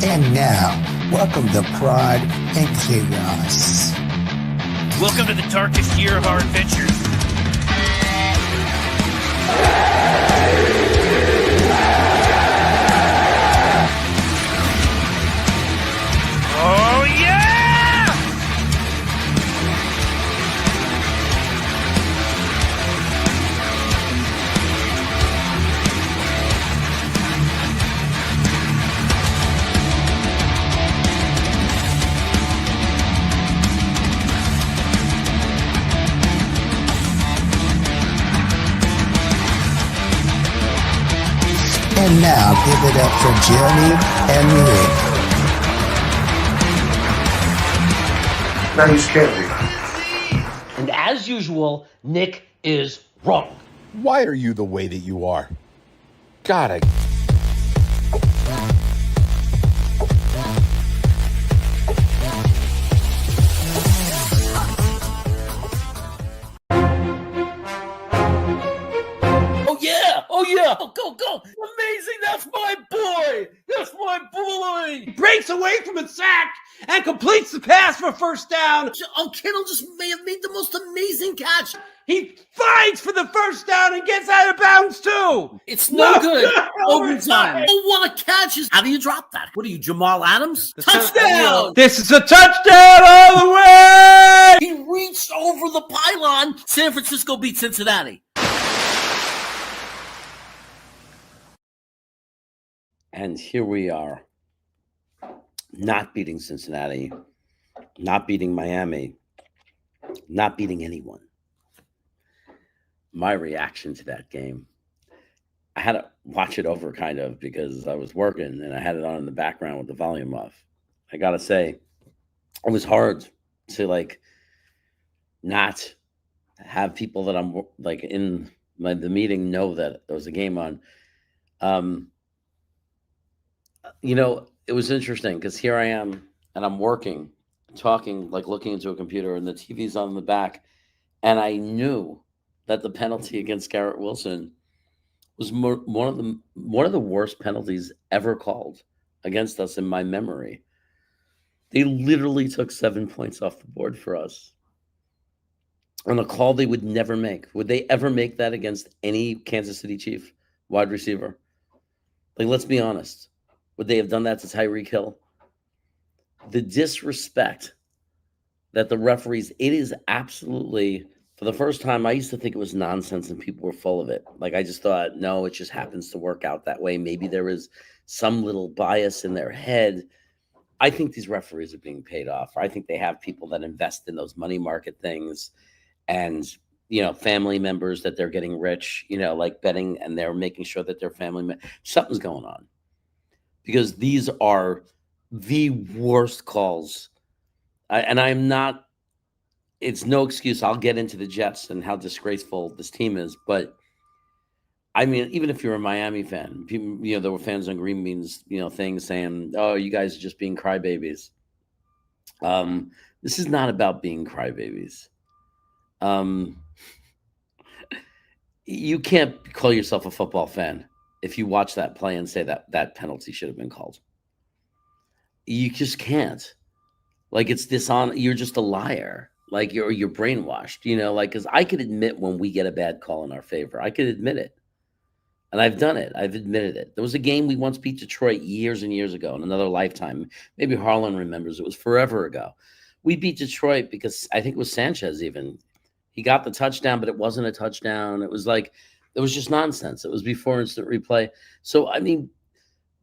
And now, welcome to Pride and Chaos. Welcome to the darkest year of our adventures. Oh, yeah! And now, give it up for Jeremy and Nick. Now you scared me. And as usual, Nick is wrong. Why are you the way that you are? God, Oh yeah, go. Amazing, that's my boy. That's my boy. He breaks away from a sack and completes the pass for first down. Oh, Kittle just may have made the most amazing catch. He fights for the first down and gets out of bounds too. It's no good. Overtime. Oh, what a catch. How do you drop that? What are you, Jamal Adams? Touchdown. This is a touchdown all the way. He reached over the pylon. San Francisco beat Cincinnati. And here we are, not beating Cincinnati, not beating Miami, not beating anyone. My reaction to that game, I had to watch it over kind of because I was working and I had it on in the background with the volume off. I got to say, it was hard to not have people that I'm in the meeting know that there was a game on. It was interesting because here I am and I'm working, talking, looking into a computer, and the TV's on the back. And I knew that the penalty against Garrett Wilson was one of the worst penalties ever called against us in my memory. They literally took 7 points off the board for us on a call they would never make. Would they ever make that against any Kansas City Chief wide receiver? Let's be honest. Would they have done that to Tyreek Hill? The disrespect that the referees, it is absolutely, for the first time, I used to think it was nonsense and people were full of it. I just thought, no, it just happens to work out that way. Maybe there is some little bias in their head. I think these referees are being paid off. I think they have people that invest in those money market things and, family members that they're getting rich, betting, and they're making sure that their family, something's going on. Because these are the worst calls. It's no excuse. I'll get into the Jets and how disgraceful this team is. But, even if you're a Miami fan, people, there were fans on Green Bean's, things saying, oh, you guys are just being crybabies. This is not about being crybabies. You can't call yourself a football fan if you watch that play and say that penalty should have been called. You just can't. It's dishonest. You're just a liar. You're brainwashed, because I could admit when we get a bad call in our favor. I could admit it. And I've done it. I've admitted it. There was a game we once beat Detroit years and years ago in another lifetime. Maybe Harlan remembers. It was forever ago. We beat Detroit because I think it was Sanchez even. He got the touchdown, but it wasn't a touchdown. It was it was just nonsense. It was before instant replay. So,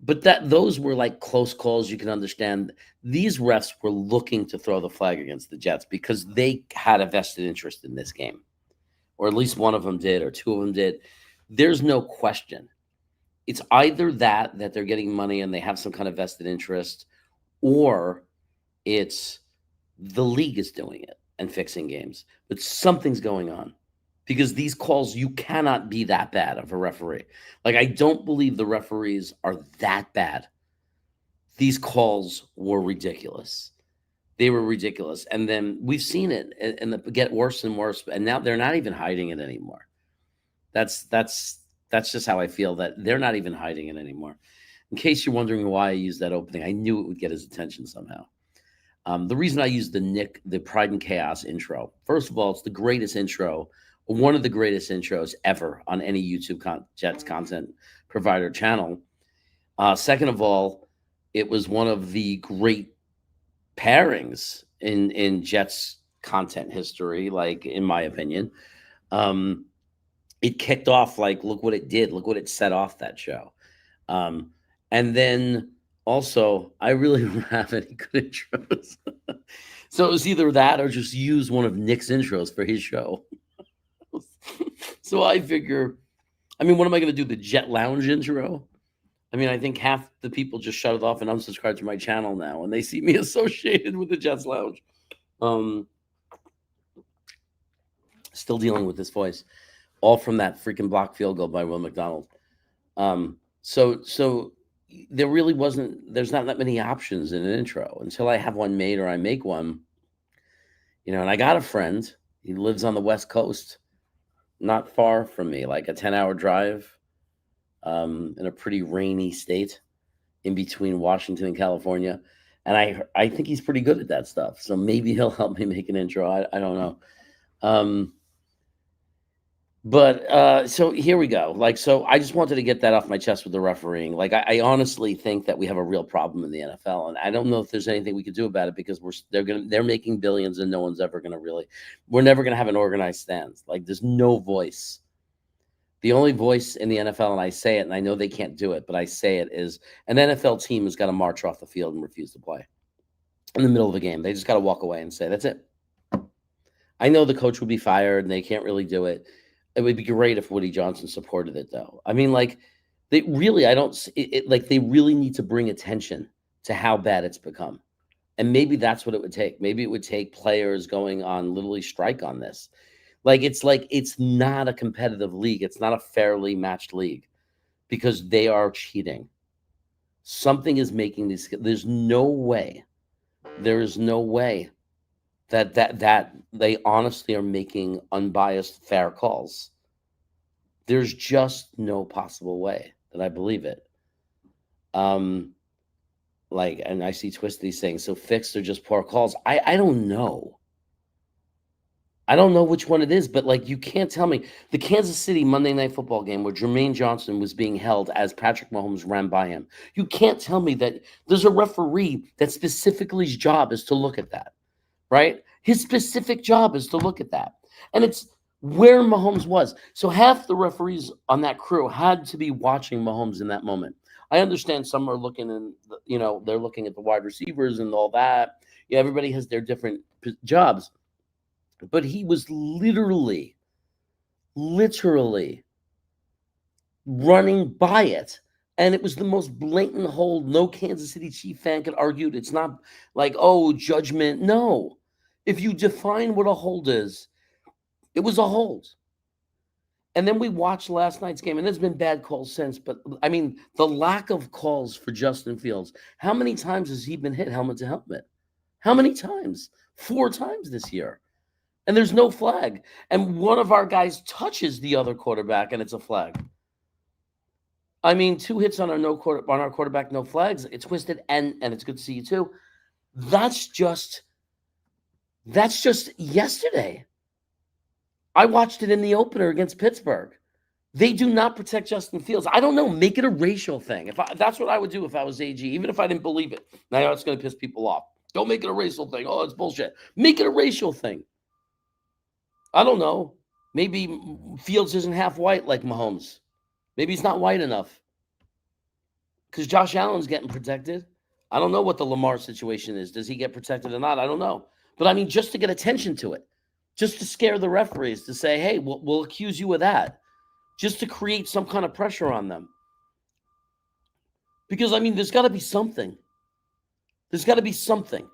but those were close calls. You can understand these refs were looking to throw the flag against the Jets because they had a vested interest in this game, or at least one of them did, or two of them did. There's no question. It's either that they're getting money and they have some kind of vested interest, or it's the league is doing it and fixing games. But something's going on. Because these calls, you cannot be that bad of a referee. I don't believe the referees are that bad. These calls were ridiculous. They were ridiculous. And then we've seen it and get worse and worse. And now they're not even hiding it anymore. That's just how I feel, that they're not even hiding it anymore. In case you're wondering why I used that opening, I knew it would get his attention somehow. The reason I used the Pride and Chaos intro, first of all, it's the greatest intro, one of the greatest intros ever on any YouTube Jets content provider channel. Second of all, it was one of the great pairings in Jets content history, like in my opinion. It kicked off like, look what it did. Look what it set off that show. And then also, I really don't have any good intros. So it was either that or just use one of Nick's intros for his show. So I figure, I mean, what am I going to do? The Jet Lounge intro? I mean, I think half the people just shut it off and unsubscribe to my channel now, and they see me associated with the Jets Lounge. Still dealing with this voice, all from that freaking block field goal by Will McDonald. So there really wasn't. There's not that many options in an intro until I have one made or I make one. You know, and I got a friend. He lives on the West Coast, not far from me, like a 10-hour drive. In a pretty rainy state in between Washington and California. And I think he's pretty good at that stuff. So maybe he'll help me make an intro. I don't know. So here we go. Like, so I just wanted to get that off my chest with the refereeing. Like, I honestly think that we have a real problem in the NFL. And I don't know if there's anything we could do about it because they're making billions and no one's ever going to we're never going to have an organized stand. Like, there's no voice. The only voice in the NFL, and I say it, and I know they can't do it, but I say it, is an NFL team has got to march off the field and refuse to play in the middle of a game. They just got to walk away and say, that's it. I know the coach would be fired, and they can't really do it. It would be great if Woody Johnson supported it, though. I mean, like, they really, they really need to bring attention to how bad it's become. And maybe that's what it would take. Maybe it would take players going on literally strike on this. It's not a competitive league. It's not a fairly matched league because they are cheating. Something is making these. There's no way. There is no way that they honestly are making unbiased, fair calls. There's just no possible way that I believe it. And I see Twisty saying, so fixed or just poor calls. I don't know. I don't know which one it is, but like, you can't tell me. The Kansas City Monday Night Football game where Jermaine Johnson was being held as Patrick Mahomes ran by him. You can't tell me that there's a referee that specifically his job is to look at that, right? His specific job is to look at that. And it's where Mahomes was. So half the referees on that crew had to be watching Mahomes in that moment. I understand some are looking they're looking at the wide receivers and all that. Yeah, everybody has their different jobs. But he was literally running by it. And it was the most blatant hold. No Kansas City Chief fan could argue. It's not like, oh, judgment. No. If you define what a hold is, it was a hold. And then we watched last night's game, and there's been bad calls since. But, I mean, the lack of calls for Justin Fields. How many times has he been hit helmet to helmet? How many times? 4 times this year. And there's no flag. And one of our guys touches the other quarterback, and it's a flag. I mean, 2 hits on our quarterback, no flags. It's twisted, and it's good to see you too. That's just yesterday. I watched it in the opener against Pittsburgh. They do not protect Justin Fields. I don't know. Make it a racial thing. That's what I would do if I was AG, even if I didn't believe it. Now it's going to piss people off. Don't make it a racial thing. Oh, it's bullshit. Make it a racial thing. I don't know. Maybe Fields isn't half white like Mahomes. Maybe he's not white enough. Because Josh Allen's getting protected. I don't know what the Lamar situation is. Does he get protected or not? I don't know. But I mean, just to get attention to it. Just to scare the referees, to say, hey, we'll accuse you of that. Just to create some kind of pressure on them. Because, I mean, there's got to be something. There's got to be something.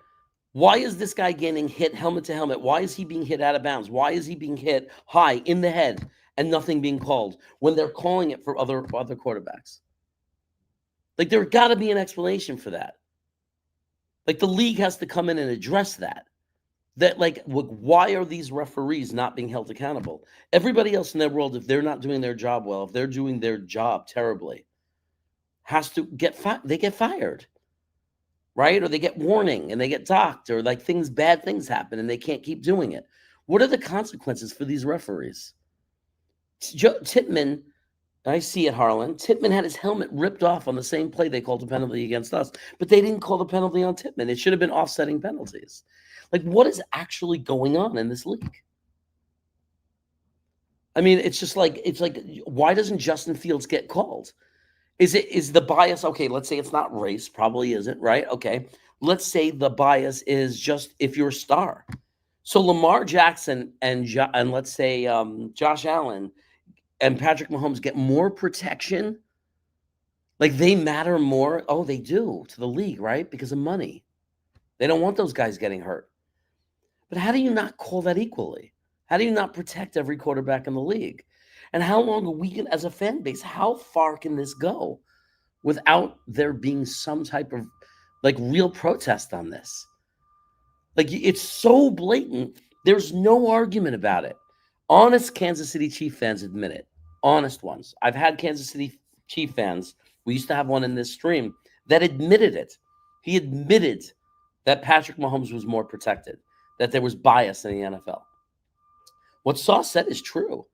Why is this guy getting hit helmet to helmet? Why is he being hit out of bounds? Why is he being hit high in the head and nothing being called when they're calling it for other quarterbacks? Like, there got to be an explanation for that. Like, the league has to come in and address that. That, like, why are these referees not being held accountable? Everybody else in their world, if they're not doing their job well, if they're doing their job terribly, has to get they get fired, right? Or they get warning and they get docked, or like bad things happen and they can't keep doing it. What are the consequences for these referees? Titman, I see it, Harlan. Titman had his helmet ripped off on the same play they called a penalty against us, but they didn't call the penalty on Titman. It should have been offsetting penalties. Like, what is actually going on in this league? I mean, it's like, why doesn't Justin Fields get called? Is the bias, okay, let's say it's not race, probably isn't, right? Okay, let's say the bias is just if you're a star. So Lamar Jackson and let's say Josh Allen and Patrick Mahomes get more protection, like they matter more. Oh, they do to the league, right? Because of money. They don't want those guys getting hurt. But how do you not call that equally? How do you not protect every quarterback in the league? And how long are we, as a fan base, how far can this go without there being some type of like real protest on this? Like, it's so blatant. There's no argument about it. Honest Kansas City Chief fans admit it. Honest ones. I've had Kansas City Chief fans. We used to have one in this stream that admitted it. He admitted that Patrick Mahomes was more protected, that there was bias in the NFL. What Sauce said is true.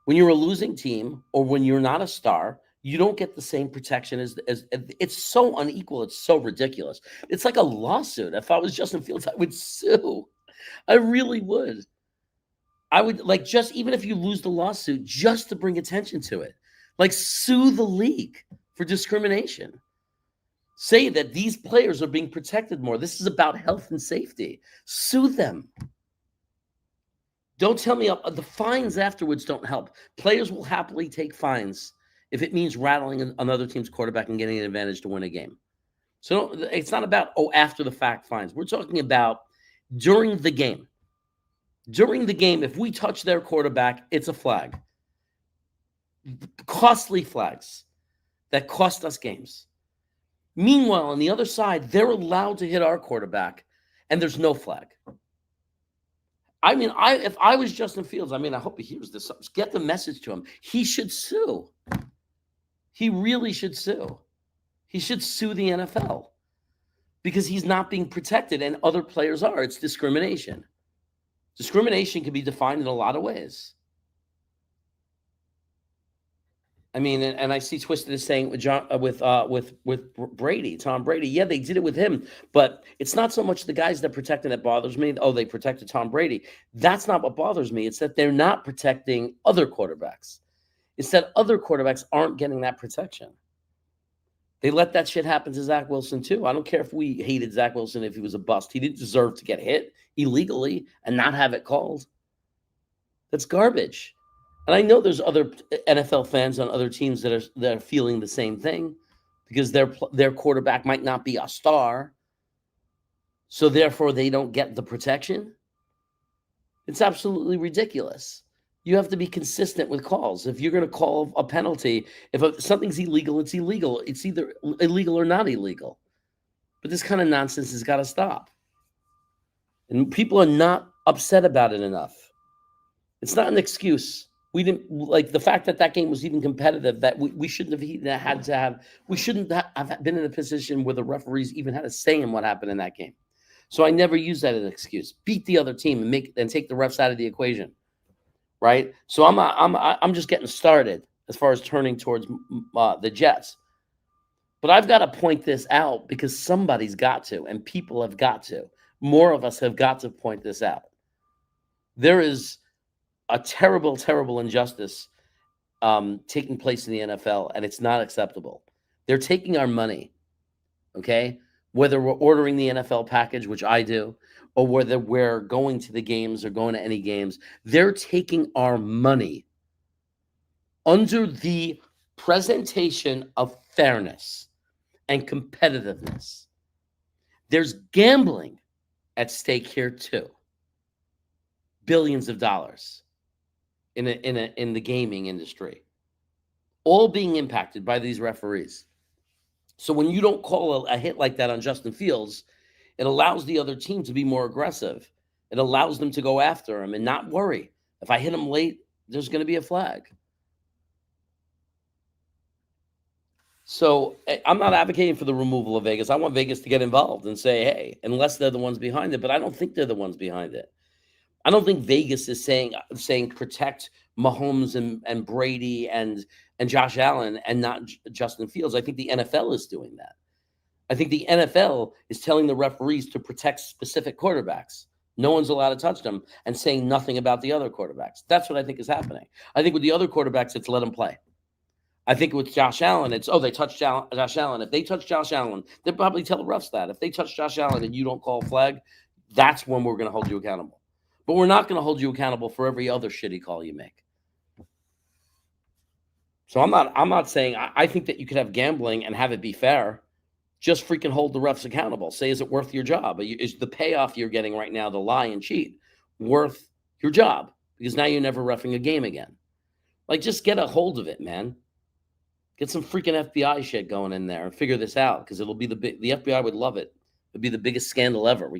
When you're a losing team or when you're not a star, you don't get the same protection as it's so unequal. It's so ridiculous. It's like a lawsuit. If I was Justin Fields, I would sue. I really would. I would, like, just even if you lose the lawsuit, just to bring attention to it, like, sue the league for discrimination. Say that these players are being protected more. This is about health and safety. Sue them. Don't tell me the fines afterwards don't help. Players will happily take fines if it means rattling another team's quarterback and getting an advantage to win a game. So it's not about, after the fact fines. We're talking about during the game. During the game, if we touch their quarterback, it's a flag. Costly flags that cost us games. Meanwhile, on the other side, they're allowed to hit our quarterback, and there's no flag. I mean, if I was Justin Fields, I hope he hears this. Get the message to him. He should sue. He really should sue. He should sue the NFL because he's not being protected and other players are. It's discrimination. Discrimination can be defined in a lot of ways. I mean, and I see Twisted is saying with Brady, Tom Brady. Yeah, they did it with him, but it's not so much the guys that protected that bothers me. Oh, they protected Tom Brady. That's not what bothers me. It's that they're not protecting other quarterbacks. It's that other quarterbacks aren't getting that protection. They let that shit happen to Zach Wilson too. I don't care if we hated Zach Wilson if he was a bust. He didn't deserve to get hit illegally and not have it called. That's garbage. And I know there's other NFL fans on other teams that are feeling the same thing because their quarterback might not be a star, so therefore they don't get the protection. It's absolutely ridiculous. You have to be consistent with calls. If you're going to call a penalty, if something's illegal, it's illegal. It's either illegal or not illegal. But this kind of nonsense has got to stop. And people are not upset about it enough. It's not an excuse. We didn't like the fact that game was even competitive, that we shouldn't have had to have, we shouldn't have been in a position where the referees even had a say in what happened in that game. So I never use that as an excuse. Beat the other team and take the refs out of the equation. Right. So I'm just getting started as far as turning towards the Jets. But I've got to point this out because somebody's got to, and people have got to. More of us have got to point this out. There is a terrible, terrible injustice taking place in the NFL, and it's not acceptable. They're taking our money, okay? Whether we're ordering the NFL package, which I do, or whether we're going to the games or going to any games, they're taking our money under the presentation of fairness and competitiveness. There's gambling at stake here too. Billions of dollars in the gaming industry, all being impacted by these referees. So when you don't call a hit like that on Justin Fields, it allows the other team to be more aggressive. It allows them to go after him and not worry. If I hit him late, there's going to be a flag. So I'm not advocating for the removal of Vegas. I want Vegas to get involved and say, hey, unless they're the ones behind it, but I don't think they're the ones behind it. I don't think Vegas is saying protect Mahomes and Brady and Josh Allen and not Justin Fields. I think the NFL is doing that. I think the NFL is telling the referees to protect specific quarterbacks. No one's allowed to touch them and saying nothing about the other quarterbacks. That's what I think is happening. I think with the other quarterbacks, it's let them play. I think with Josh Allen, it's, they touched Josh Allen. If they touch Josh Allen, they'll probably tell the refs that. If they touch Josh Allen and you don't call a flag, that's when we're going to hold you accountable. But we're not going to hold you accountable for every other shitty call you make. So I'm not saying, I think that you could have gambling and have it be fair. Just freaking hold the refs accountable. Say, is it worth your job? Is the payoff you're getting right now, the lie and cheat, worth your job? Because now you're never reffing a game again. Like, just get a hold of it, man. Get some freaking FBI shit going in there and figure this out, because it'll be the FBI would love it. It'd be the biggest scandal ever.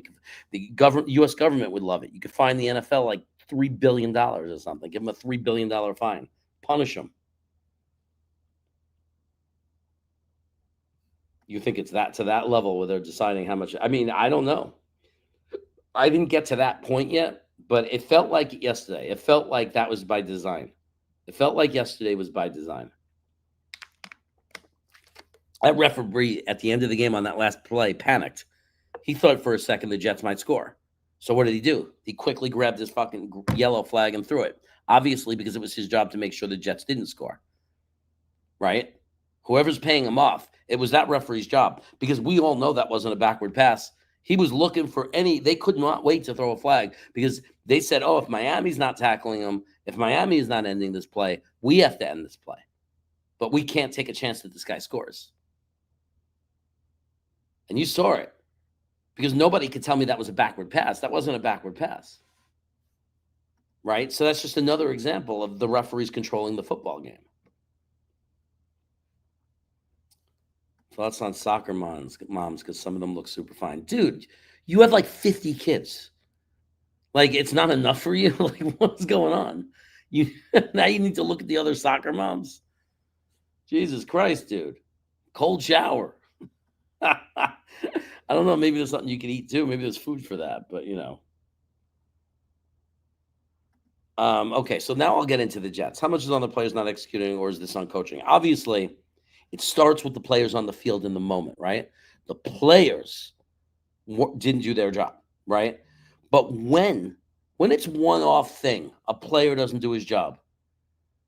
The U.S. government would love it. You could fine the NFL like $3 billion or something. Give them a $3 billion fine. Punish them. You think it's to that level where they're deciding how much? I mean, I don't know. I didn't get to that point yet, but it felt like it yesterday. It felt like that was by design. It felt like yesterday was by design. That referee at the end of the game on that last play panicked. He thought for a second the Jets might score. So what did he do? He quickly grabbed his fucking yellow flag and threw it. Obviously, because it was his job to make sure the Jets didn't score. Right? Whoever's paying him off, it was that referee's job, because we all know that wasn't a backward pass. He was looking for they could not wait to throw a flag, because they said, if Miami's not tackling him, if Miami is not ending this play, we have to end this play. But we can't take a chance that this guy scores. And you saw it, because nobody could tell me that was a backward pass. That wasn't a backward pass. Right? So that's just another example of the referees controlling the football game. Thoughts on soccer moms, because some of them look super fine. Dude, you have like 50 kids. Like, it's not enough for you? Like, what's going on? Now you need to look at the other soccer moms? Jesus Christ, dude. Cold shower. I don't know. Maybe there's something you can eat too. Maybe there's food for that, but okay, so now I'll get into the Jets. How much is on the players not executing, or is this on coaching? Obviously, it starts with the players on the field in the moment, right? The players didn't do their job, right? But when it's one-off thing, a player doesn't do his job,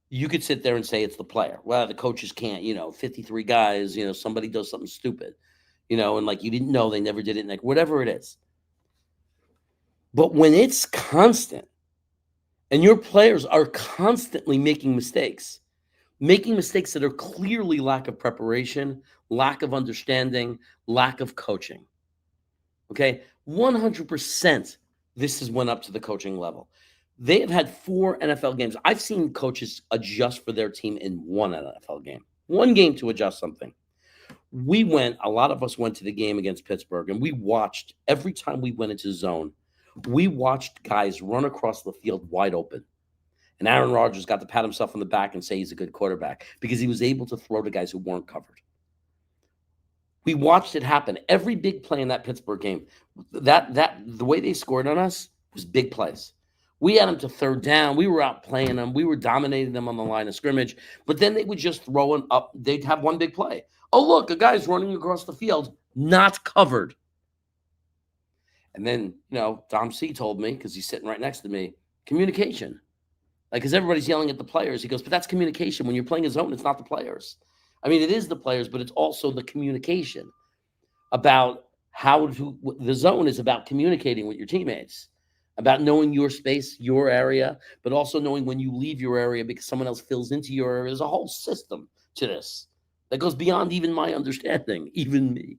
you could sit there and say it's the player. Well, the coaches can't, 53 guys, somebody does something stupid, and like you didn't know, they never did it, like whatever it is. But when it's constant and your players are constantly making mistakes that are clearly lack of preparation, lack of understanding, lack of coaching. Okay, 100% this has went up to the coaching level. They have had 4 NFL games. I've seen coaches adjust for their team in one NFL game. One game to adjust something. A lot of us went to the game against Pittsburgh, and we watched, every time we went into zone, we watched guys run across the field wide open. And Aaron Rodgers got to pat himself on the back and say he's a good quarterback because he was able to throw to guys who weren't covered. We watched it happen. Every big play in that Pittsburgh game, the way they scored on us was big plays. We had them to third down. We were out playing them. We were dominating them on the line of scrimmage. But then they would just throw it up. They'd have one big play. Oh, look, a guy's running across the field, not covered. And then, Dom C told me, because he's sitting right next to me, communication. Because everybody's yelling at the players. He goes, but that's communication. When you're playing a zone, it's not the players. I mean, it is the players, but it's also the communication about the zone is about communicating with your teammates, about knowing your space, your area, but also knowing when you leave your area because someone else fills into your area. There's a whole system to this that goes beyond even my understanding, even me,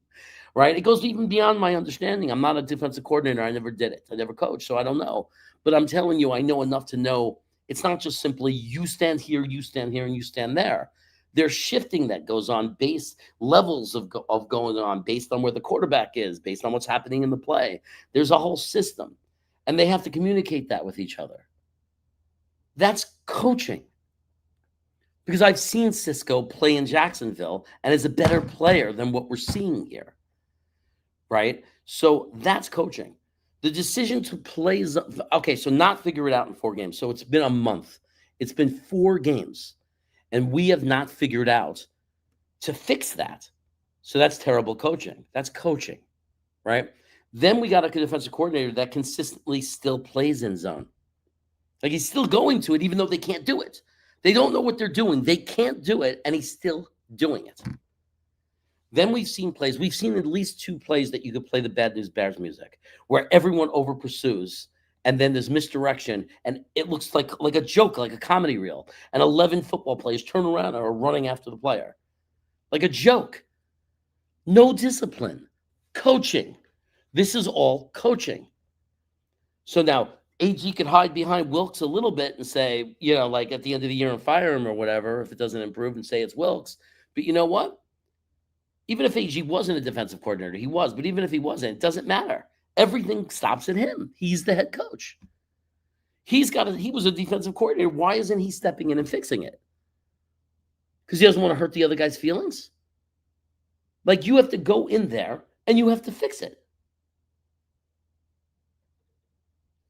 right? It goes even beyond my understanding. I'm not a defensive coordinator. I never did it. I never coached, so I don't know. But I'm telling you, I know enough to know it's not just simply you stand here, and you stand there. There's shifting that goes on, base levels of going on based on where the quarterback is, based on what's happening in the play. There's a whole system, and they have to communicate that with each other. That's coaching. Because I've seen Cisco play in Jacksonville and is a better player than what we're seeing here, right? So that's coaching. The decision to play, okay, so not figure it out in 4 games. So it's been a month. It's been 4 games, and we have not figured out to fix that. So that's terrible coaching. That's coaching, right? Then we got a defensive coordinator that consistently still plays in zone. Like he's still going to it, even though they can't do it. They don't know what they're doing. They can't do it, and he's still doing it. Then we've seen plays. We've seen at least 2 plays that you could play the Bad News Bears music, where everyone over pursues, and then there's misdirection, and it looks like a joke, like a comedy reel. And 11 football players turn around and are running after the player. Like a joke. No discipline. Coaching. This is all coaching. So now, AG could hide behind Wilkes a little bit and say, like at the end of the year and fire him or whatever, if it doesn't improve, and say it's Wilkes. But you know what? Even if AG wasn't a defensive coordinator, he was. But even if he wasn't, it doesn't matter. Everything stops at him. He's the head coach. He was a defensive coordinator. Why isn't he stepping in and fixing it? Because he doesn't want to hurt the other guy's feelings? Like, you have to go in there and you have to fix it.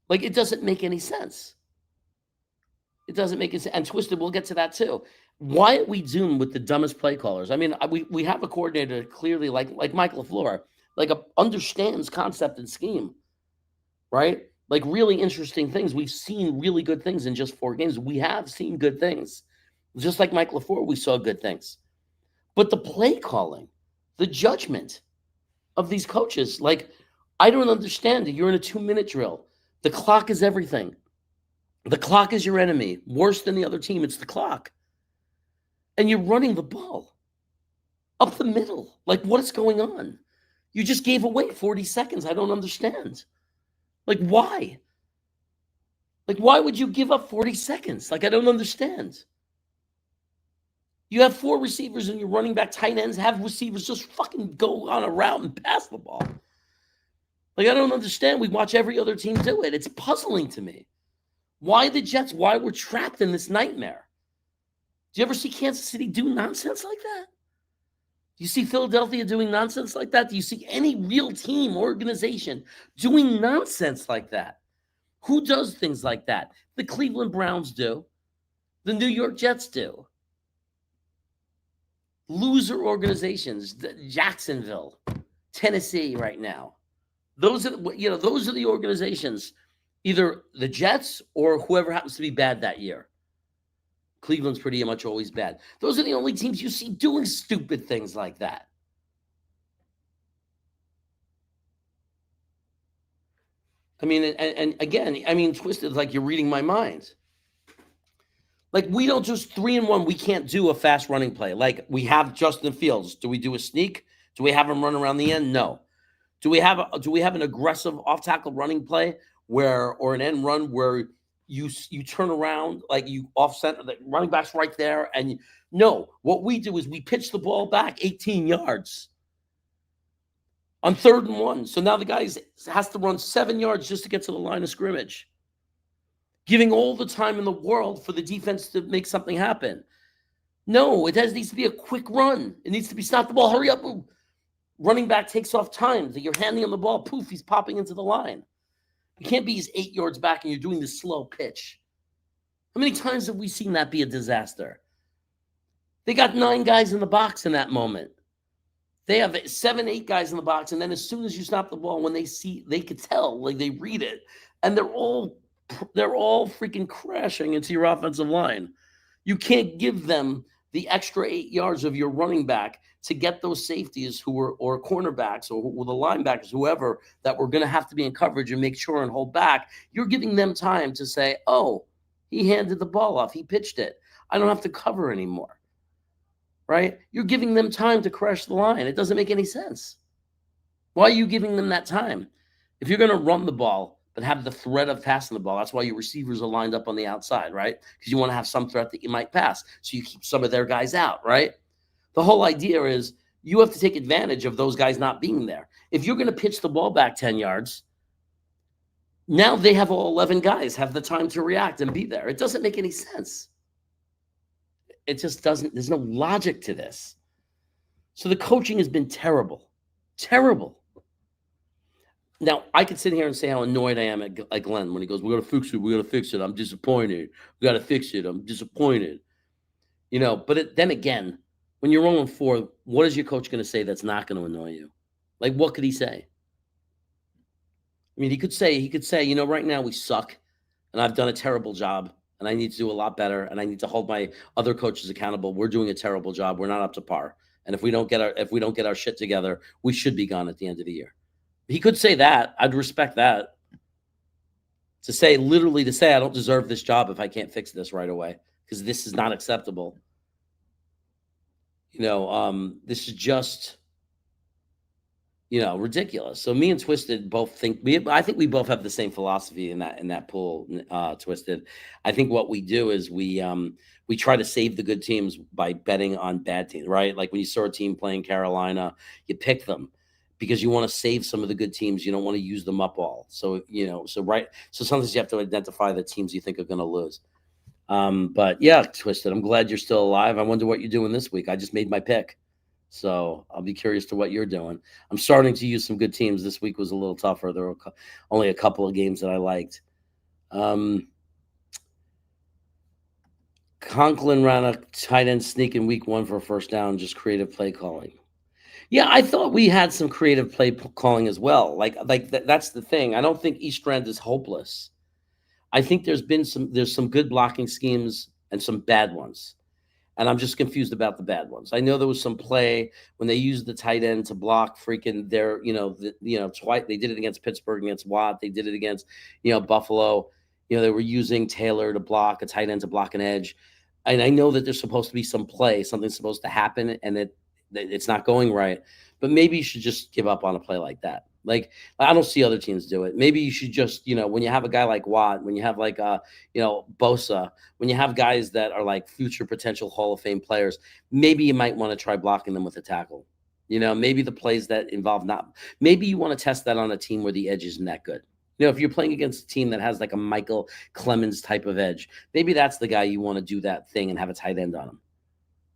Like, it doesn't make any sense. It doesn't make any sense. And Twisted, we'll get to that too. Why are we doomed with the dumbest play callers? I mean, we have a coordinator clearly like Mike LaFleur, understands concept and scheme, right? Like really interesting things. We've seen really good things in just 4 games. We have seen good things. Just like Mike LaFleur, we saw good things. But the play calling, the judgment of these coaches, I don't understand it. You're in a 2-minute drill. The clock is everything. The clock is your enemy. Worse than the other team, it's the clock. And you're running the ball up the middle. What is going on? You just gave away 40 seconds. I don't understand. Why? Why would you give up 40 seconds? I don't understand. You have 4 receivers and your running back tight ends have receivers just fucking go on a route and pass the ball. I don't understand. We watch every other team do it. It's puzzling to me. Why the Jets? Why we're trapped in this nightmare? Do you ever see Kansas City do nonsense like that? Do you see Philadelphia doing nonsense like that? Do you see any real team, organization doing nonsense like that? Who does things like that? The Cleveland Browns do. The New York Jets do. Loser organizations, Jacksonville, Tennessee right now. Those are the organizations, either the Jets or whoever happens to be bad that year. Cleveland's pretty much always bad. Those are the only teams you see doing stupid things like that. I mean, and again, Twisted, you're reading my mind. We don't just 3-1. We can't do a fast running play. We have Justin Fields. Do we do a sneak? Do we have him run around the end? No. Do we have an aggressive off tackle running play or an end run where you turn around, you off center, the running back's right there, and no. What we do is we pitch the ball back 18 yards on 3rd and 1. So now the guy has to run 7 yards just to get to the line of scrimmage, giving all the time in the world for the defense to make something happen. No, it needs to be a quick run. It needs to be stop the ball, hurry up. Running back takes off time. You're handing him the ball, poof, he's popping into the line. You can't be 8 yards back and you're doing this slow pitch. How many times have we seen that be a disaster? They got 9 guys in the box in that moment. They have 7, 8 guys in the box, and then as soon as you stop the ball, when they could tell, they read it, and they're all freaking crashing into your offensive line. You can't give them the extra 8 yards of your running back to get those safeties or cornerbacks or the linebackers, whoever, that were going to have to be in coverage and make sure and hold back. You're giving them time to say, oh, he handed the ball off. He pitched it. I don't have to cover anymore, right? You're giving them time to crash the line. It doesn't make any sense. Why are you giving them that time? If you're going to run the ball but have the threat of passing the ball, that's why your receivers are lined up on the outside, right? Because you want to have some threat that you might pass. So you keep some of their guys out, right? The whole idea is you have to take advantage of those guys not being there. If you're going to pitch the ball back 10 yards, now they have all 11 guys have the time to react and be there. It doesn't make any sense. it just doesn't, there's no logic to this. So the coaching has been terrible. Terrible. Now, I could sit here and say how annoyed I am at Glenn when he goes, "We got to fix it. We got to fix it. I'm disappointed. We got to fix it. I'm disappointed." But then again, when you're 0-4, what is your coach going to say that's not going to annoy you? Like, what could he say? I mean, he could say, right now we suck, and I've done a terrible job, and I need to do a lot better, and I need to hold my other coaches accountable. We're doing a terrible job. We're not up to par, and if we don't get our shit together, we should be gone at the end of the year. He could say that. I'd respect that. To say I don't deserve this job if I can't fix this right away, because this is not acceptable. This is just, ridiculous. So me and Twisted both think I think we both have the same philosophy in that pool, Twisted. I think what we do is we try to save the good teams by betting on bad teams, right? Like when you saw a team playing Carolina, you pick them because you want to save some of the good teams. You don't want to use them up all. So, so sometimes you have to identify the teams you think are going to lose. But yeah, Twisted, I'm glad you're still alive. I wonder what you're doing this week. I just made my pick, so I'll be curious to what you're doing. I'm starting to use some good teams. This week was a little tougher. There were only a couple of games that I liked. Conklin ran a tight end sneak in week 1 for a first down, just creative play calling. Yeah, I thought we had some creative play calling as well. That's the thing. I don't think East End is hopeless. I think there's some good blocking schemes and some bad ones. And I'm just confused about the bad ones. I know there was some play when they used the tight end to block freaking twice. They did it against Pittsburgh, against Watt. They did it against, Buffalo. They were using Taylor to block a tight end to block an edge. And I know that there's supposed to be some play, something's supposed to happen, and it's not going right. But maybe you should just give up on a play like that. Like, I don't see other teams do it. Maybe you should just, when you have a guy like Watt, when you have like, Bosa, when you have guys that are like future potential Hall of Fame players, maybe you might want to try blocking them with a tackle. Maybe the plays that involve maybe you want to test that on a team where the edge isn't that good. If you're playing against a team that has like a Michael Clemens type of edge, maybe that's the guy you want to do that thing and have a tight end on him.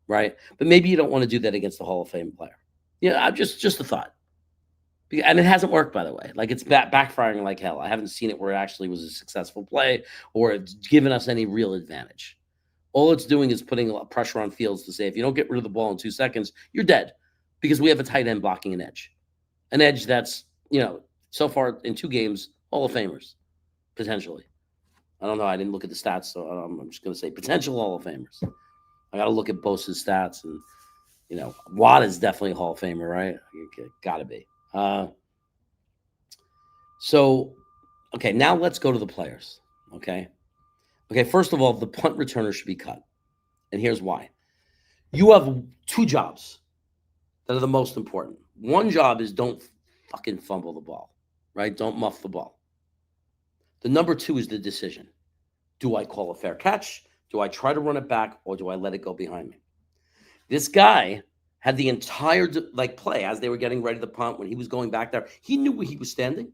Right. But maybe you don't want to do that against the Hall of Fame player. I'm just a thought. And it hasn't worked, by the way. Like, it's backfiring like hell. I haven't seen it where it actually was a successful play or it's given us any real advantage. All it's doing is putting a lot of pressure on Fields to say, if you don't get rid of the ball in 2 seconds, you're dead, because we have a tight end blocking an edge. An edge that's, so far in 2 games, Hall of Famers, potentially. I don't know. I didn't look at the stats, so I'm just going to say potential Hall of Famers. I got to look at Bosa's stats, and, Watt is definitely a Hall of Famer, right? Got to be. Okay, now let's go to the players. Okay, first of all, the punt returner should be cut. And here's why. You have 2 jobs that are the most important. One job is don't fucking fumble the ball, right? Don't muff the ball. The number 2 is the decision. Do I call a fair catch? Do I try to run it back, or do I let it go behind me? This guy had the entire play as they were getting ready to punt. When he was going back there, he knew where he was standing.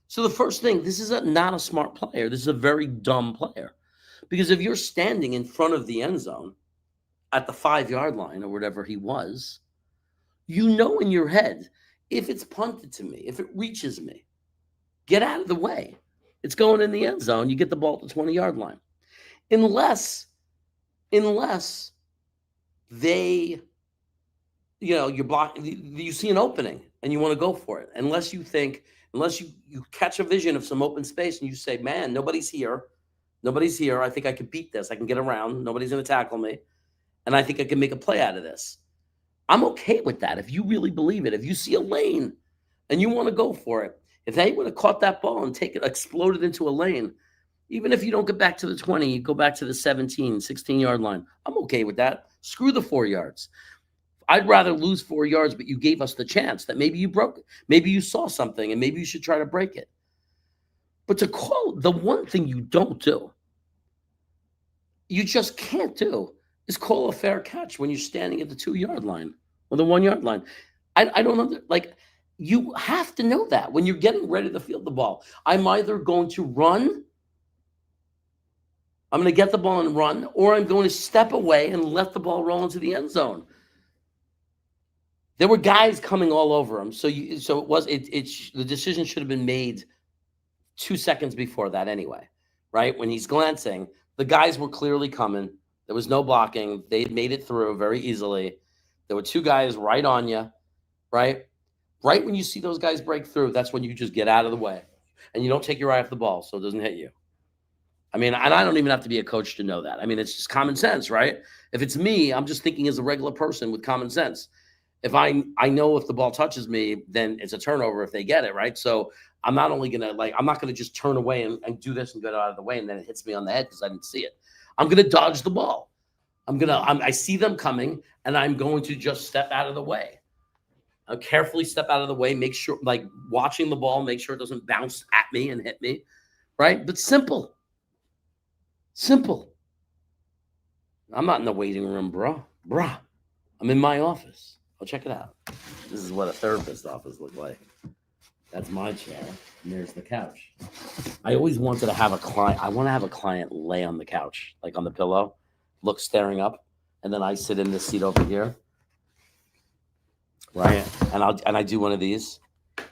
So the first thing, this is not a smart player. This is a very dumb player. Because if you're standing in front of the end zone at the 5-yard line or whatever he was, in your head, if it's punted to me, if it reaches me, get out of the way. It's going in the end zone. You get the ball at the 20-yard line. Unless they, you're blocking, you see an opening and you want to go for it. Unless you catch a vision of some open space and you say, man, nobody's here. I think I can beat this. I can get around. Nobody's going to tackle me. And I think I can make a play out of this. I'm okay with that. If you really believe it, if you see a lane and you want to go for it, if they would have caught that ball and exploded into a lane, even if you don't get back to the 20, you go back to the 17, 16-yard line. I'm okay with that. Screw the 4 yards. I'd rather lose 4 yards, but you gave us the chance that maybe you broke it. Maybe you saw something and maybe you should try to break it. But to call, the one thing you don't do, you just can't do, is call a fair catch when you're standing at the 2-yard line or the 1-yard line. I don't know. You have to know that when you're getting ready to field the ball. I'm either going to run I'm going to get the ball and run, or I'm going to step away and let the ball roll into the end zone. There were guys coming all over him. So the decision should have been made 2 seconds before that anyway, right? When he's glancing, the guys were clearly coming. There was no blocking. They made it through very easily. There were 2 guys right on you, right? Right when you see those guys break through, that's when you just get out of the way and you don't take your eye off the ball so it doesn't hit you. I mean, and I don't even have to be a coach to know that. I mean, it's just common sense, right? If it's me, I'm just thinking as a regular person with common sense. If I know if the ball touches me, then it's a turnover if they get it, right? So I'm not only going to I'm not going to just turn away and do this and get out of the way and then it hits me on the head because I didn't see it. I'm going to dodge the ball. I see them coming and I'm going to just step out of the way. I'll carefully step out of the way, make sure, like watching the ball, make sure it doesn't bounce at me and hit me, right? But simple. I'm not in the waiting room, bro. I'm in my office. Oh, check it out. This is what a therapist's office looks like. That's my chair, and there's the couch. I always wanted to have a client. I want to have a client lay on the couch, like on the pillow, look staring up, and then I sit in this seat over here, right? And I do one of these.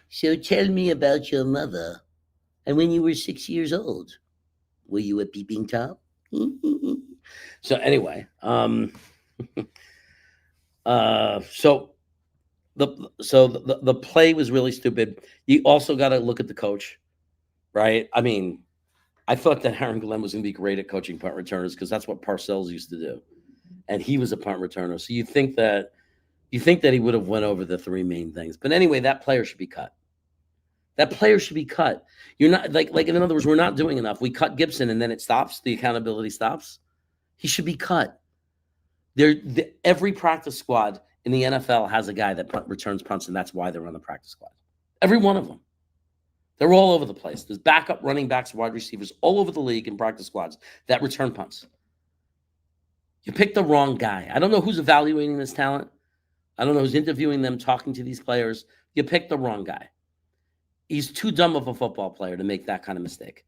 So tell me about your mother, and when you were 6 years old. Were you a peeping Tom? So anyway, so the play was really stupid. You also got to look at the coach, right? I mean, I thought that Aaron Glenn was going to be great at coaching punt returners because that's what Parcells used to do, and he was a punt returner. So you think that he would have went over the 3 main things. But anyway, that player should be cut. That player should be cut. You're not like in other words, we're not doing enough. We cut Gibson and then it stops. The accountability stops. He should be cut. Every practice squad in the NFL has a guy that returns punts, and that's why they're on the practice squad. Every one of them. They're all over the place. There's backup running backs, wide receivers all over the league in practice squads that return punts. You picked the wrong guy. I don't know who's evaluating this talent. I don't know who's interviewing them, talking to these players. You picked the wrong guy. He's too dumb of a football player to make that kind of mistake.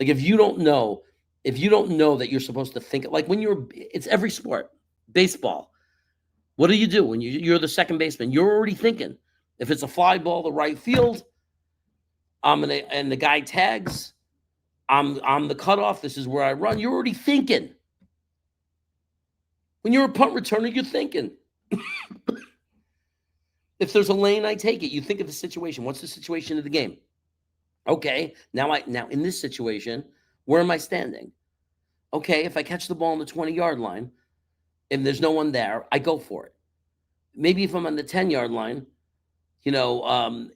Like if you don't know that you're supposed to think like it's every sport, baseball. What do when you're the second baseman? You're already thinking if it's a fly ball to right field, and the guy tags, I'm the cutoff. This is where I run. You're already thinking. When you're a punt returner, you're thinking. If there's a lane, I take it. You think of the situation. What's the situation of the game? Okay, now in this situation, where am I standing? Okay, if I catch the ball on the 20-yard line, and there's no one there, I go for it. Maybe if I'm on the 10-yard line, maybe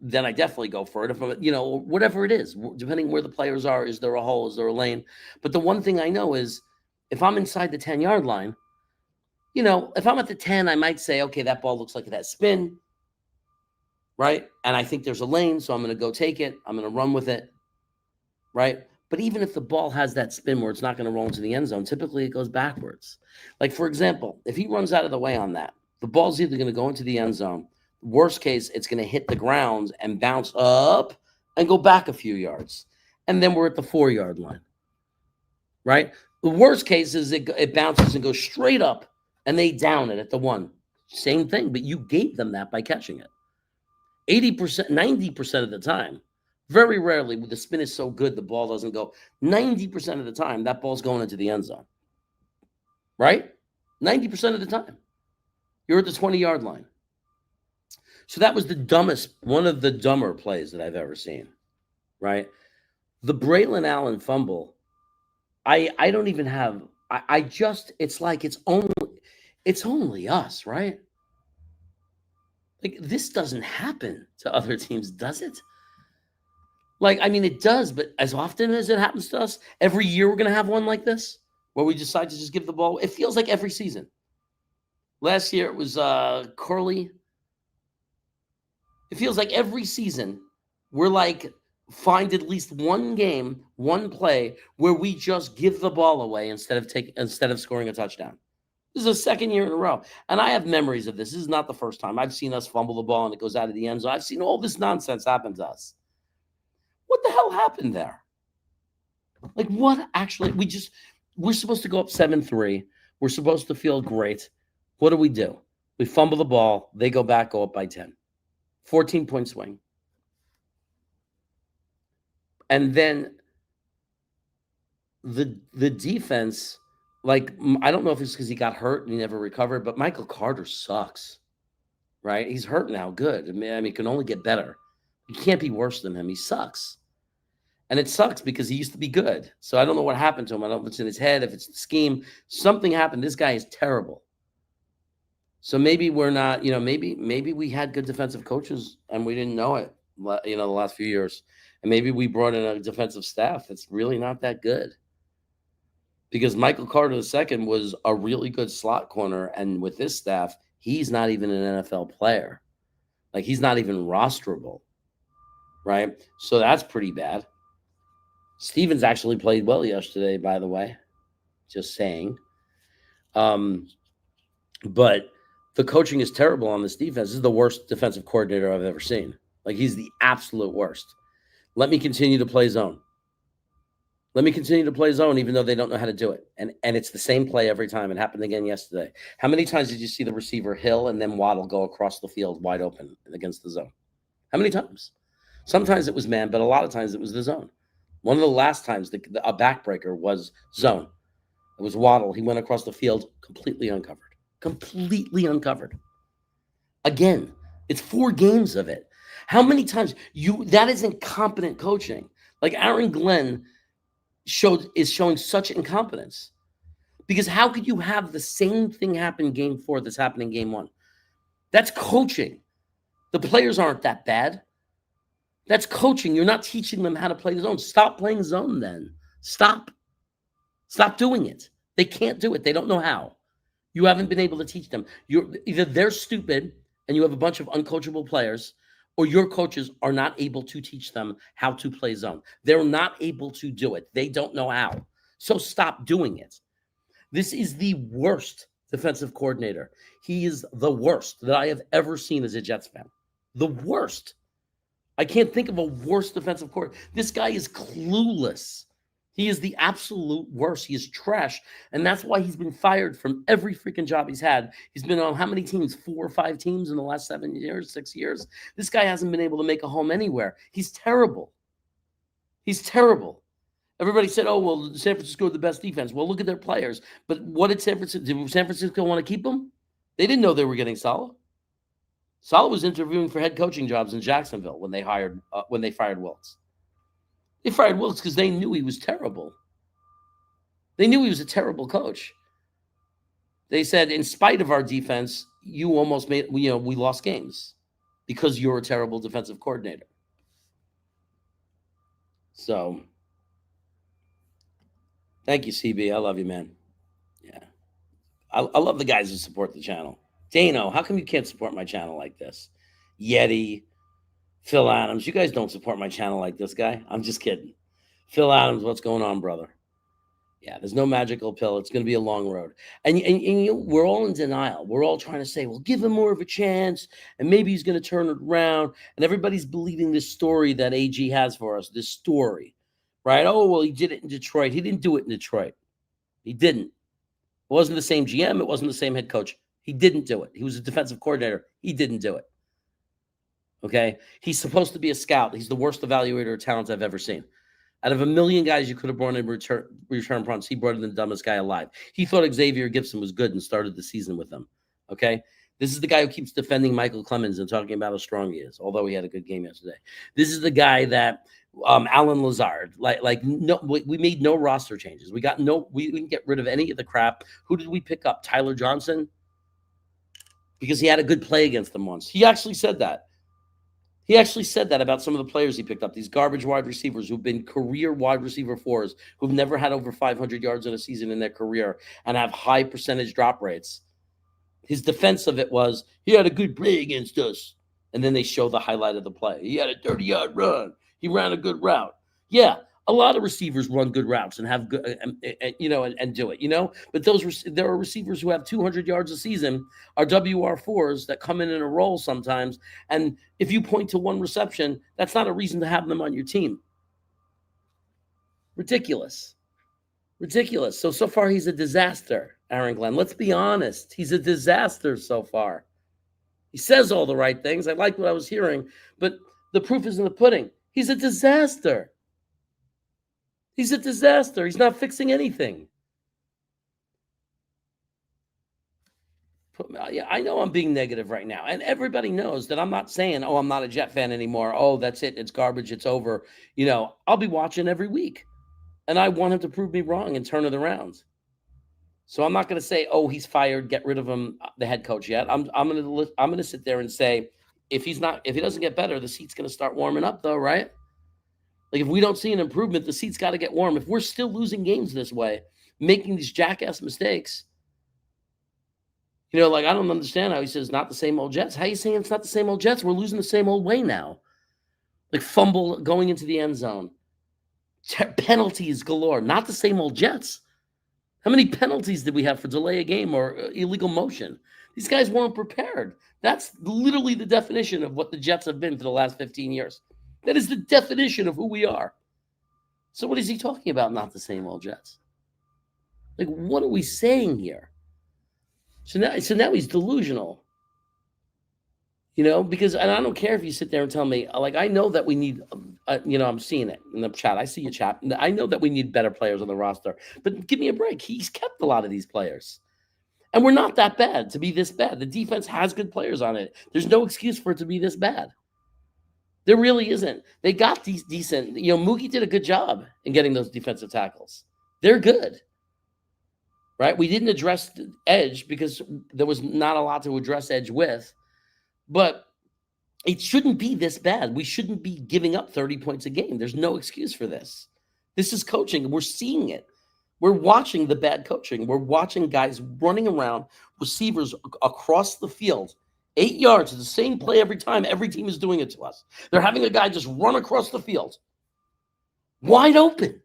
then I definitely go for it. If I'm, whatever it is, depending where the players are, is there a hole? Is there a lane? But the one thing I know is, if I'm inside the 10-yard line. If I'm at the 10, I might say, okay, that ball looks like it has spin, right? And I think there's a lane, so I'm going to go take it. I'm going to run with it, right? But even if the ball has that spin where it's not going to roll into the end zone, typically it goes backwards. Like, for example, if he runs out of the way on that, the ball's either going to go into the end zone. Worst case, it's going to hit the ground and bounce up and go back a few yards. And then we're at the 4-yard line, right? The worst case is it bounces and goes straight up. And they down it at the 1. Same thing, but you gave them that by catching it. 80%, 90% of the time, very rarely, the spin is so good the ball doesn't go. 90% of the time, that ball's going into the end zone. Right? 90% of the time. You're at the 20-yard line. So that was one of the dumber plays that I've ever seen. Right? The Braylon Allen fumble, I don't even have, it's like it's only us, right? Like, this doesn't happen to other teams, does it? Like, I mean, it does, but as often as it happens to us, every year we're going to have one like this, where we decide to just give the ball. It feels like every season. Last year, it was Curly. It feels like every season, we're like, find at least one game, one play, where we just give the ball away instead of scoring a touchdown. This is the second year in a row. And I have memories of this. This is not the first time. I've seen us fumble the ball and it goes out of the end zone. I've seen all this nonsense happen to us. What the hell happened there? Like what actually? We're supposed to go up 7-3. We're supposed to feel great. What do? We fumble the ball. They go back, go up by 10. 14-point swing. And then the defense, like, I don't know if it's because he got hurt and he never recovered, but Michael Carter sucks, right? He's hurt now. Good. I mean, he can only get better. You can't be worse than him. He sucks. And it sucks because he used to be good. So I don't know what happened to him. I don't know if it's in his head, if it's the scheme. Something happened. This guy is terrible. So maybe we're not, maybe we had good defensive coaches and we didn't know it, the last few years. And maybe we brought in a defensive staff that's really not that good. Because Michael Carter II was a really good slot corner. And with this staff, he's not even an NFL player. Like, he's not even rosterable, right? So that's pretty bad. Stevens actually played well yesterday, by the way. Just saying. But the coaching is terrible on this defense. This is the worst defensive coordinator I've ever seen. Like, he's the absolute worst. Let me continue to play zone. Even though they don't know how to do it. And it's the same play every time. It happened again yesterday. How many times did you see the receiver Hill and then Waddle go across the field wide open against the zone? How many times? Sometimes it was man, but a lot of times it was the zone. One of the last times a backbreaker was zone. It was Waddle. He went across the field completely uncovered. Again, it's 4 games of it. How many times that is incompetent coaching. Like, Aaron Glenn is showing such incompetence. Because how could you have the same thing happen game 4 that's happening game 1? That's coaching. The players aren't that bad. That's coaching. You're not teaching them how to play zone. Stop playing zone then. Stop doing it. They can't do it. They don't know how. You haven't been able to teach them. Either they're stupid and you have a bunch of uncoachable players, or your coaches are not able to teach them how to play zone. They're not able to do it. They don't know how. So stop doing it. This is the worst defensive coordinator. He is the worst that I have ever seen as a Jets fan. The worst. I can't think of a worse defensive coordinator. This guy is clueless. He is the absolute worst. He is trash. And that's why he's been fired from every freaking job he's had. He's been on how many teams? 4 or 5 teams in the last 7 years, 6 years. This guy hasn't been able to make a home anywhere. He's terrible. Everybody said, oh, well, San Francisco had the best defense. Well, look at their players. But what did San Francisco want to keep them? They didn't know they were getting Saleh. Saleh was interviewing for head coaching jobs in Jacksonville when they fired Wilkes. They fired Wilkes because they knew he was terrible. They knew he was a terrible coach. They said, in spite of our defense, you almost we lost games because you're a terrible defensive coordinator. So, thank you, CB. I love you, man. Yeah. I love the guys who support the channel. Dano, how come you can't support my channel like this? Yeti, Phil Adams, you guys don't support my channel like this guy. I'm just kidding. Phil Adams, what's going on, brother? Yeah, there's no magical pill. It's going to be a long road. And we're all in denial. We're all trying to say, well, give him more of a chance, and maybe he's going to turn it around. And everybody's believing this story that AG has for us, this story, right? Oh, well, he did it in Detroit. He didn't do it in Detroit. He didn't. It wasn't the same GM. It wasn't the same head coach. He didn't do it. He was a defensive coordinator. He didn't do it. Okay? He's supposed to be a scout. He's the worst evaluator of talent I've ever seen. Out of a million guys you could have brought in return punts, he brought in the dumbest guy alive. He thought Xavier Gibson was good and started the season with him. Okay? This is the guy who keeps defending Michael Clemens and talking about how strong he is, although he had a good game yesterday. This is the guy that Alan Lazard, we made no roster changes. We didn't get rid of any of the crap. Who did we pick up? Tyler Johnson? Because he had a good play against them once. He actually said that. He actually said that about some of the players he picked up, these garbage wide receivers who've been career wide receiver 4s, who've never had over 500 yards in a season in their career and have high percentage drop rates. His defense of it was, he had a good play against us. And then they show the highlight of the play. He had a 30-yard run. He ran a good route. Yeah, a lot of receivers run good routes and have good, and do it, But there are receivers who have 200 yards a season, are WR4s that come in a roll sometimes. And if you point to one reception, that's not a reason to have them on your team. Ridiculous. So far he's a disaster, Aaron Glenn. Let's be honest. He's a disaster so far. He says all the right things. I like what I was hearing, but the proof is in the pudding. He's a disaster. He's not fixing anything. Yeah, I know I'm being negative right now. And everybody knows that I'm not saying, oh, I'm not a Jet fan anymore. Oh, that's it. It's garbage. It's over. I'll be watching every week. And I want him to prove me wrong and turn it around. So I'm not going to say, oh, he's fired, get rid of him, the head coach yet. I'm going to sit there and say, if he doesn't get better, the seat's going to start warming up though, right? Like if we don't see an improvement, the seat's got to get warm. If we're still losing games this way, making these jackass mistakes, I don't understand how he says not the same old Jets. How are you saying it's not the same old Jets? We're losing the same old way now. Like fumble going into the end zone. Penalties galore. Not the same old Jets. How many penalties did we have for delay a game or illegal motion? These guys weren't prepared. That's literally the definition of what the Jets have been for the last 15 years. That is the definition of who we are. So what is he talking about? Not the same old Jets. Like, what are we saying here? So now he's delusional. Because, and I don't care if you sit there and tell me, like, I know that we need, I'm seeing it in the chat. I see your chat. I know that we need better players on the roster, but give me a break. He's kept a lot of these players. And we're not that bad to be this bad. The defense has good players on it. There's no excuse for it to be this bad. There really isn't. They got these decent, Mookie did a good job in getting those defensive tackles. They're good. Right? We didn't address the edge because there was not a lot to address edge with. But it shouldn't be this bad. We shouldn't be giving up 30 points a game. There's no excuse for this. This is coaching. We're seeing it. We're watching the bad coaching. We're watching guys running around, receivers across the field, 8 yards, the same play every time. Every team is doing it to us. They're having a guy just run across the field, wide open.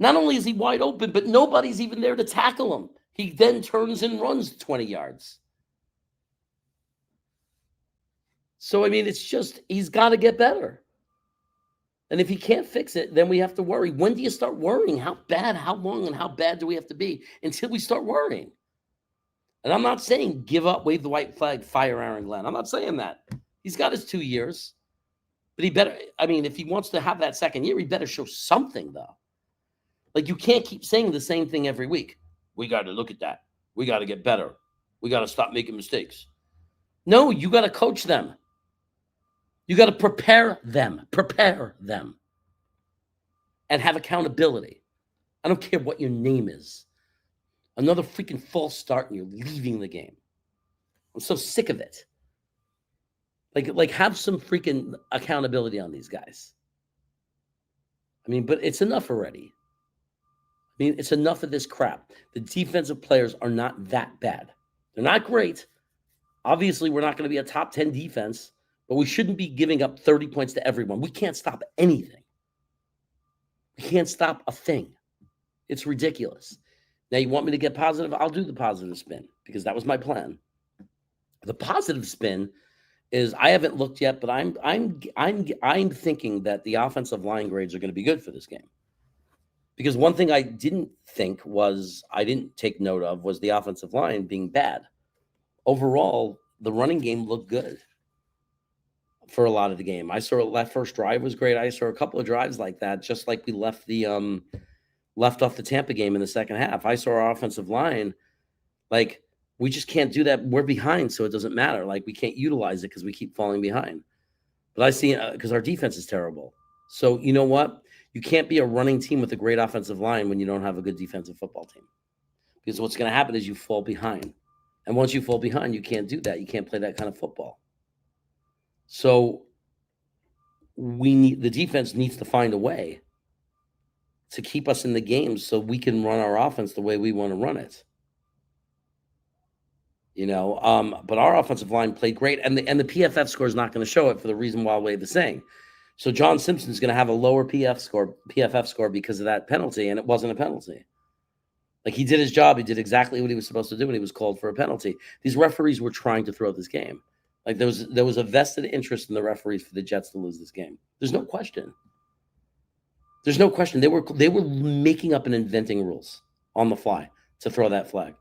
Not only is he wide open, but nobody's even there to tackle him. He then turns and runs 20 yards. So, it's just, he's got to get better. And if he can't fix it, then we have to worry. When do you start worrying? How bad, how long, and how bad do we have to be until we start worrying? And I'm not saying give up, wave the white flag, fire Aaron Glenn. I'm not saying that. He's got his 2 years. But he better, if he wants to have that second year, he better show something, though. Like, you can't keep saying the same thing every week. We got to look at that. We got to get better. We got to stop making mistakes. No, you got to coach them. You got to prepare them, and have accountability. I don't care what your name is. Another freaking false start and you're leaving the game. I'm so sick of it. Like have some freaking accountability on these guys. But it's enough already. It's enough of this crap. The defensive players are not that bad. They're not great. Obviously, we're not going to be a top 10 defense. But we shouldn't be giving up 30 points to everyone. We can't stop anything. We can't stop a thing. It's ridiculous. Now, you want me to get positive? I'll do the positive spin because that was my plan. The positive spin is I haven't looked yet, but I'm thinking that the offensive line grades are going to be good for this game. Because one thing I didn't take note of was the offensive line being bad. Overall, the running game looked good for a lot of the game. I saw that first drive was great. I saw a couple of drives like that, just like we left off the Tampa game in the second half. I saw our offensive line, like, we just can't do that. We're behind, so it doesn't matter. Like, we can't utilize it because we keep falling behind. But I see because our defense is terrible. So you know what? You can't be a running team with a great offensive line when you don't have a good defensive football team. Because what's going to happen is you fall behind. And once you fall behind, you can't do that. You can't play that kind of football. So the defense needs to find a way to keep us in the game so we can run our offense the way we want to run it. But our offensive line played great, and the PFF score is not going to show it for the reason why Wade is saying. So John Simpson's going to have a lower PFF score because of that penalty, and it wasn't a penalty. Like, he did his job. He did exactly what he was supposed to do, and he was called for a penalty. These referees were trying to throw this game. Like, there was a vested interest in the referees for the Jets to lose this game. There's no question. There's no question. They were making up and inventing rules on the fly to throw that flag.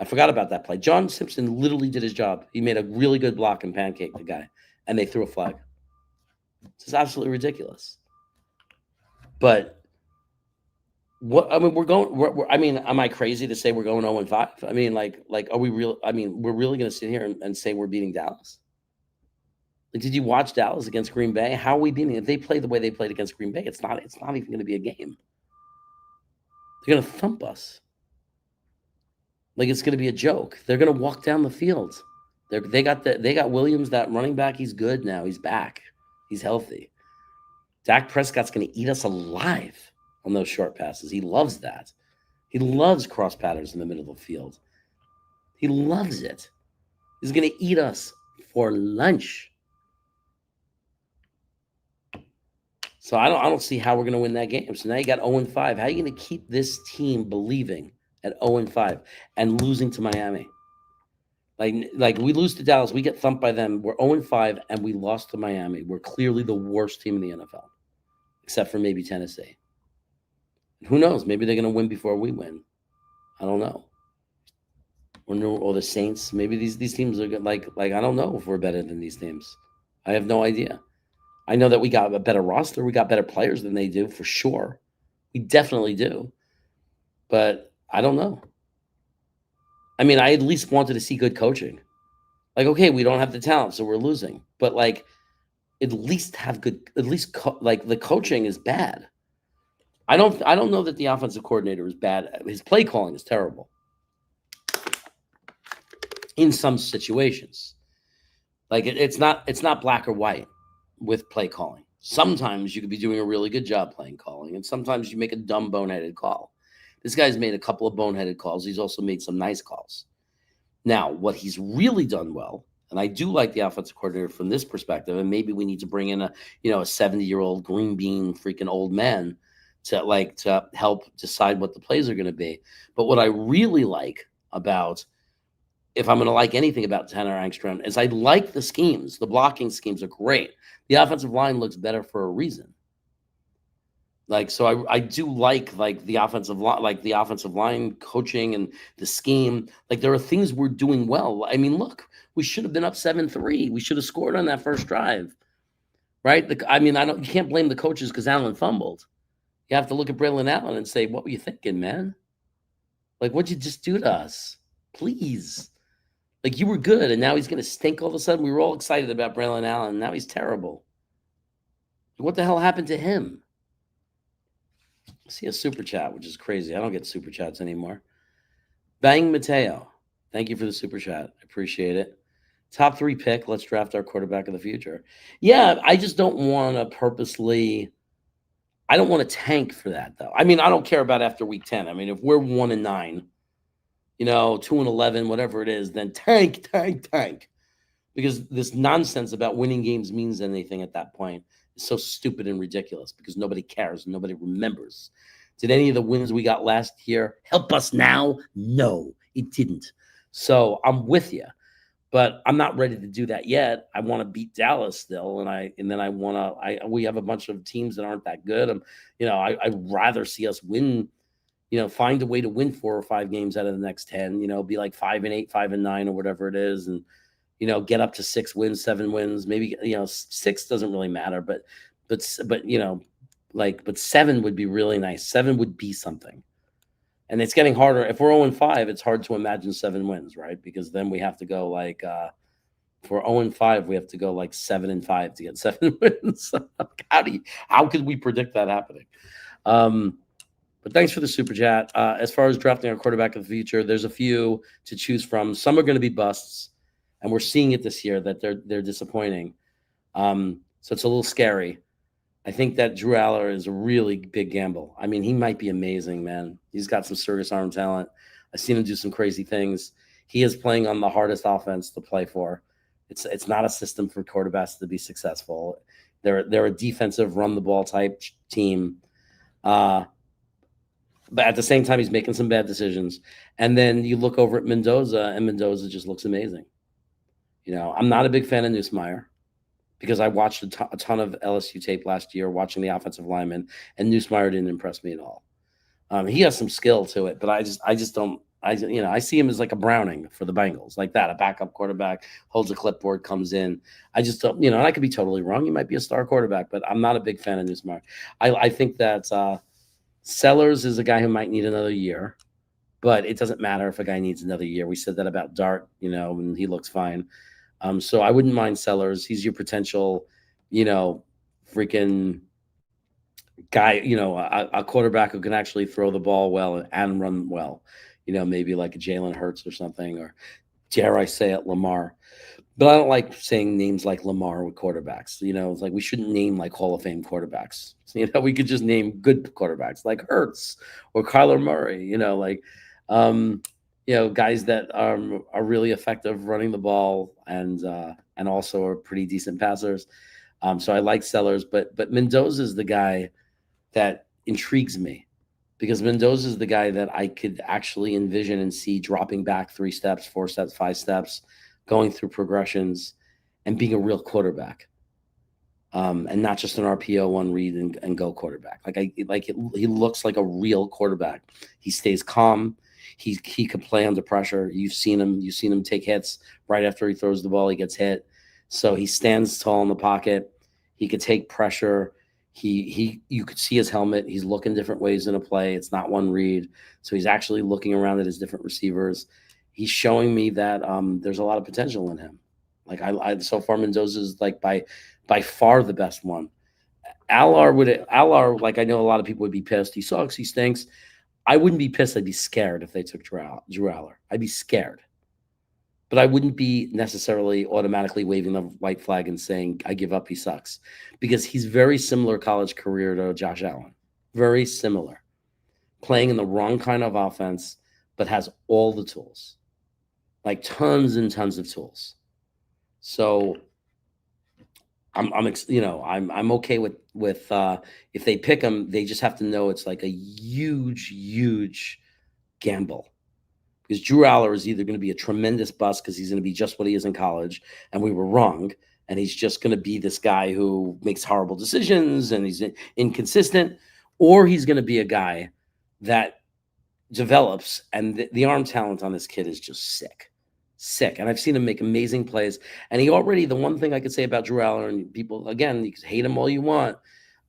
I forgot about that play. John Simpson literally did his job. He made a really good block and pancake the guy, and they threw a flag. It's absolutely ridiculous. But what I mean, I mean, am I crazy to say we're going 0-5? I mean, like, are we real? I mean, we're really going to sit here and say we're beating Dallas? Like, did you watch Dallas against Green Bay? How are we beating? If they play the way they played against Green Bay, it's not even going to be a game. They're going to thump us. Like it's going to be a joke. They're going to walk down the field. They got Williams, that running back. He's good now. He's back. He's healthy. Dak Prescott's going to eat us alive on those short passes. He loves that. He loves cross patterns in the middle of the field. He loves it. He's going to eat us for lunch. So I don't see how we're going to win that game. So now you got 0-5. How are you going to keep this team believing at 0-5 and losing to Miami? Like we lose to Dallas, we get thumped by them. We're 0-5 and we lost to Miami. We're clearly the worst team in the NFL, except for maybe Tennessee. Who knows? Maybe they're going to win before we win. I don't know. Or the Saints. Maybe these teams are good. Like I don't know if we're better than these teams. I have no idea. I know that we got a better roster. We got better players than they do, for sure. We definitely do. But I don't know. I mean, I at least wanted to see good coaching. Like, okay, we don't have the talent, so we're losing. But, like, at least have good – like, the coaching is bad. I don't know that the offensive coordinator is bad. His play calling is terrible in some situations. Like, it's not black or white with play calling. Sometimes you could be doing a really good job playing calling, and sometimes you make a dumb, boneheaded call. This guy's made a couple of boneheaded calls. He's also made some nice calls. Now, what he's really done well, and I do like the offensive coordinator from this perspective, and maybe we need to bring in a 70-year-old green bean freaking old man to help decide what the plays are going to be. But what I really like about, if I'm going to like anything about Tanner Angstrom, is I like the schemes. The blocking schemes are great. The offensive line looks better for a reason. So I do like the offensive line coaching and the scheme. Like, there are things we're doing well. I mean, look, we should have been up 7-3. We should have scored on that first drive, right? You can't blame the coaches because Allen fumbled. You have to look at Braylon Allen and say, what were you thinking, man? Like, what'd you just do to us? Please. Like, you were good, and now he's going to stink all of a sudden. We were all excited about Braylon Allen, and now he's terrible. What the hell happened to him? I see a super chat, which is crazy. I don't get super chats anymore. Bang Mateo, thank you for the super chat. I appreciate it. Top 3 pick. Let's draft our quarterback of the future. Yeah, I just don't want to purposely. I don't want to tank for that, though. I mean, I don't care about after week 10. I mean, if we're 1-9, 2-11, whatever it is, then tank. Because this nonsense about winning games means anything at that point is so stupid and ridiculous because nobody cares. Nobody remembers. Did any of the wins we got last year help us now? No, it didn't. So I'm with you, but I'm not ready to do that yet. I want to beat Dallas still, and then we have a bunch of teams that aren't that good. I'd rather see us win. Find a way to win 4 or 5 games out of the next 10. Be like 5-8, 5-9, or whatever it is, and get up to 6 wins, 7 wins, maybe 6 doesn't really matter, but 7 would be really nice. 7 would be something. And it's getting harder. If we're 0-5, it's hard to imagine 7 wins, right? Because then we have to go if we're 0-5, we have to go 7-5 to get 7 wins. How could we predict that happening? But thanks for the super chat. As far as drafting our quarterback of the future, there's a few to choose from. Some are going to be busts, and we're seeing it this year that they're disappointing. So it's a little scary. I think that Drew Aller is a really big gamble. I mean, he might be amazing, man. He's got some serious arm talent. I've seen him do some crazy things. He is playing on the hardest offense to play for. It's not a system for quarterbacks to be successful. They're a defensive run the ball type team. But at the same time, he's making some bad decisions. And then you look over at Mendoza, and Mendoza just looks amazing. I'm not a big fan of Nussmeier. because I watched a ton of LSU tape last year, watching the offensive lineman, and Newsmeyer didn't impress me at all. He has some skill to it, but I just don't. I see him as like a Browning for the Bengals, like that, a backup quarterback, holds a clipboard, comes in. I just don't, and I could be totally wrong. He might be a star quarterback, but I'm not a big fan of Newsmeyer. I think that Sellers is a guy who might need another year, but it doesn't matter if a guy needs another year. We said that about Dart, and he looks fine. So I wouldn't mind Sellers. He's your potential, freaking guy, a quarterback who can actually throw the ball well and run well, maybe like a Jalen Hurts or something, or dare I say it, Lamar. But I don't like saying names like Lamar with quarterbacks. It's like we shouldn't name like Hall of Fame quarterbacks. We could just name good quarterbacks like Hurts or Kyler Murray, guys that are really effective running the ball and also are pretty decent passers. So I like Sellers, but Mendoza is the guy that intrigues me, because Mendoza is the guy that I could actually envision and see dropping back 3 steps, 4 steps, 5 steps, going through progressions and being a real quarterback. And not just an RPO, one read and go quarterback. He looks like a real quarterback. He stays calm. He can play under pressure. You've seen him take hits right after he throws the ball. He gets hit. So he stands tall in the pocket. He could take pressure. You could see his helmet. He's looking different ways in a play. It's not one read. So he's actually looking around at his different receivers. He's showing me that there's a lot of potential in him. Like I so far, Mendoza is like by far the best one. Allar, like I know a lot of people would be pissed. He sucks. He stinks. I wouldn't be pissed. I'd be scared if they took Drew Allar. I'd be scared. But I wouldn't be necessarily automatically waving the white flag and saying, I give up, he sucks. Because he's very similar college career to Josh Allen. Very similar. Playing in the wrong kind of offense, but has all the tools. Like tons and tons of tools. So I'm okay with if they pick him, they just have to know it's like a huge gamble. Because Drew Allar is either going to be a tremendous bust because he's going to be just what he is in college, and we were wrong, and he's just going to be this guy who makes horrible decisions and he's inconsistent, or he's going to be a guy that develops, and the arm talent on this kid is just sick. And I've seen him make amazing plays, and the one thing I could say about Drew Allar, and people, again, you can hate him all you want.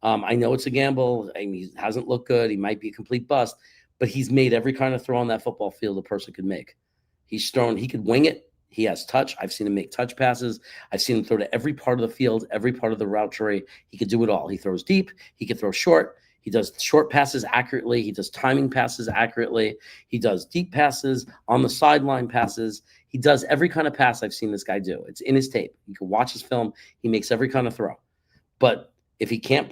I know it's a gamble, and he hasn't looked good. He might be a complete bust. But he's made every kind of throw on that football field a person could make. He's thrown, he could wing it. He has touch. I've seen him make touch passes. I've seen him throw to every part of the field, every part of the route tree. He could do it all. He throws deep. He can throw short. He does short passes accurately. He does timing passes accurately. He does deep passes, on the sideline passes. He does every kind of pass I've seen this guy do. It's in his tape. You can watch his film. He makes every kind of throw. But if he can't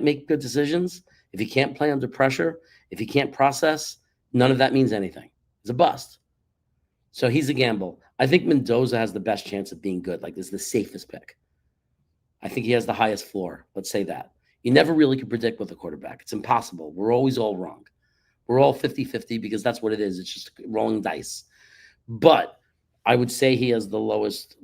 make good decisions, if he can't play under pressure, if he can't process, none of that means anything. It's a bust. So he's a gamble. I think Mendoza has the best chance of being good. Like, this is the safest pick. I think he has the highest floor. Let's say that. You never really can predict with a quarterback. It's impossible. We're always all wrong. We're all 50-50 because that's what it is. It's just rolling dice. But I would say he has the lowest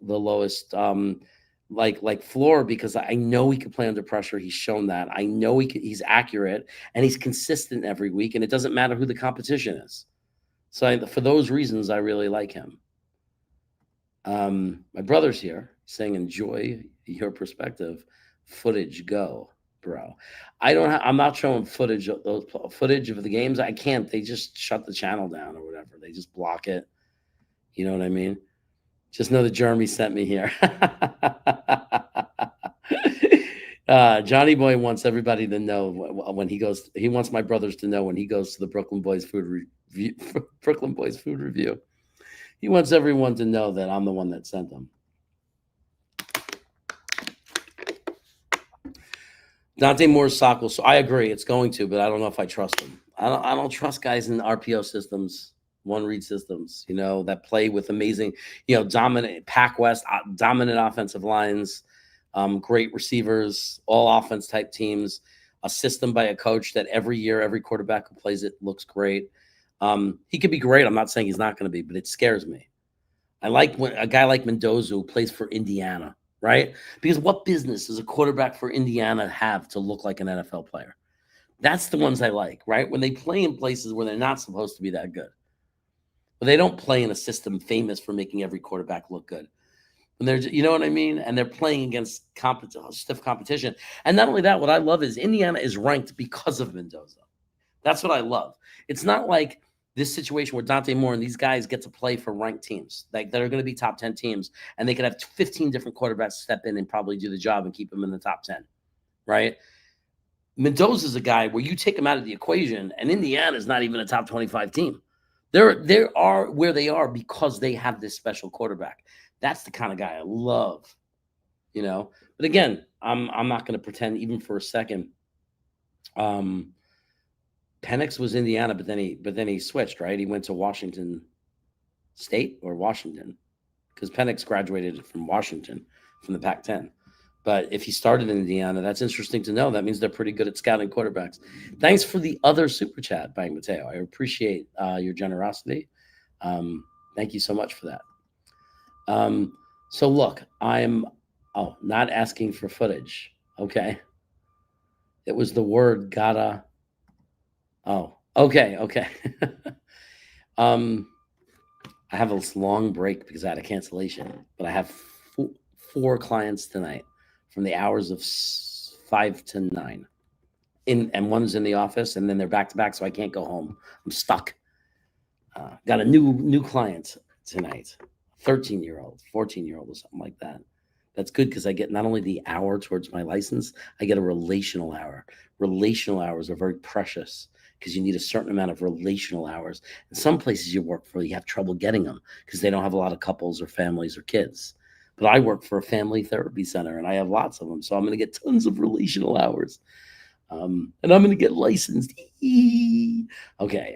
like floor, because I know he can play under pressure. He's shown that. I know he's accurate, and he's consistent every week, and it doesn't matter who the competition is. So for those reasons, I really like him. My brother's here saying, enjoy your perspective. Footage, go, bro. I'm not showing footage of the games. I can't. They just shut the channel down or whatever. They just block it. You know what I mean? Just know that Jeremy sent me here. Johnny Boy wants everybody to know when he goes. He wants my brothers to know when he goes to the Brooklyn Boys food review. He wants everyone to know that I'm the one that sent them. Dante Moore's sock will. So I agree, it's going to, but I don't know if I trust him. I don't trust guys in RPO systems, one read systems, that play with amazing, dominant Pac West, dominant offensive lines, great receivers, all offense type teams, a system by a coach that every year, every quarterback who plays it looks great. He could be great. I'm not saying he's not going to be, but it scares me. I like when a guy like Mendoza who plays for Indiana, right? Because what business does a quarterback for Indiana have to look like an NFL player? That's the ones I like, right? When they play in places where they're not supposed to be that good. But they don't play in a system famous for making every quarterback look good. And they're, you know what I mean? And they're playing against stiff competition. And not only that, what I love is Indiana is ranked because of Mendoza. That's what I love. It's not like this situation where Dante Moore and these guys get to play for ranked teams, like that are going to be top 10 teams, and they could have 15 different quarterbacks step in and probably do the job and keep them in the top 10, right? Mendoza is a guy where you take him out of the equation, and Indiana is not even a top 25 team. They are where they are because they have this special quarterback. That's the kind of guy I love, you know. But again, I'm not going to pretend even for a second. Penix was Indiana, but then he switched, right? He went to Washington State or Washington because Penix graduated from Washington from the Pac-10. But if he started in Indiana, that's interesting to know. That means they're pretty good at scouting quarterbacks. Thanks for the other super chat, Bang Mateo. I appreciate your generosity. Thank you so much for that. So look, I'm not asking for footage. Okay. It was the word gotta. Oh, okay. I have a long break because I had a cancellation, but I have four clients tonight from the hours of 5 to 9. And one's in the office, and then they're back to back, so I can't go home. I'm stuck. Got a new client tonight, 13-year-old, 14-year-old, or something like that. That's good because I get not only the hour towards my license, I get a relational hour. Relational hours are very precious because you need a certain amount of relational hours. In some places you work for, you have trouble getting them because they don't have a lot of couples or families or kids. But I work for a family therapy center, and I have lots of them. So I'm going to get tons of relational hours. And I'm going to get licensed. Okay.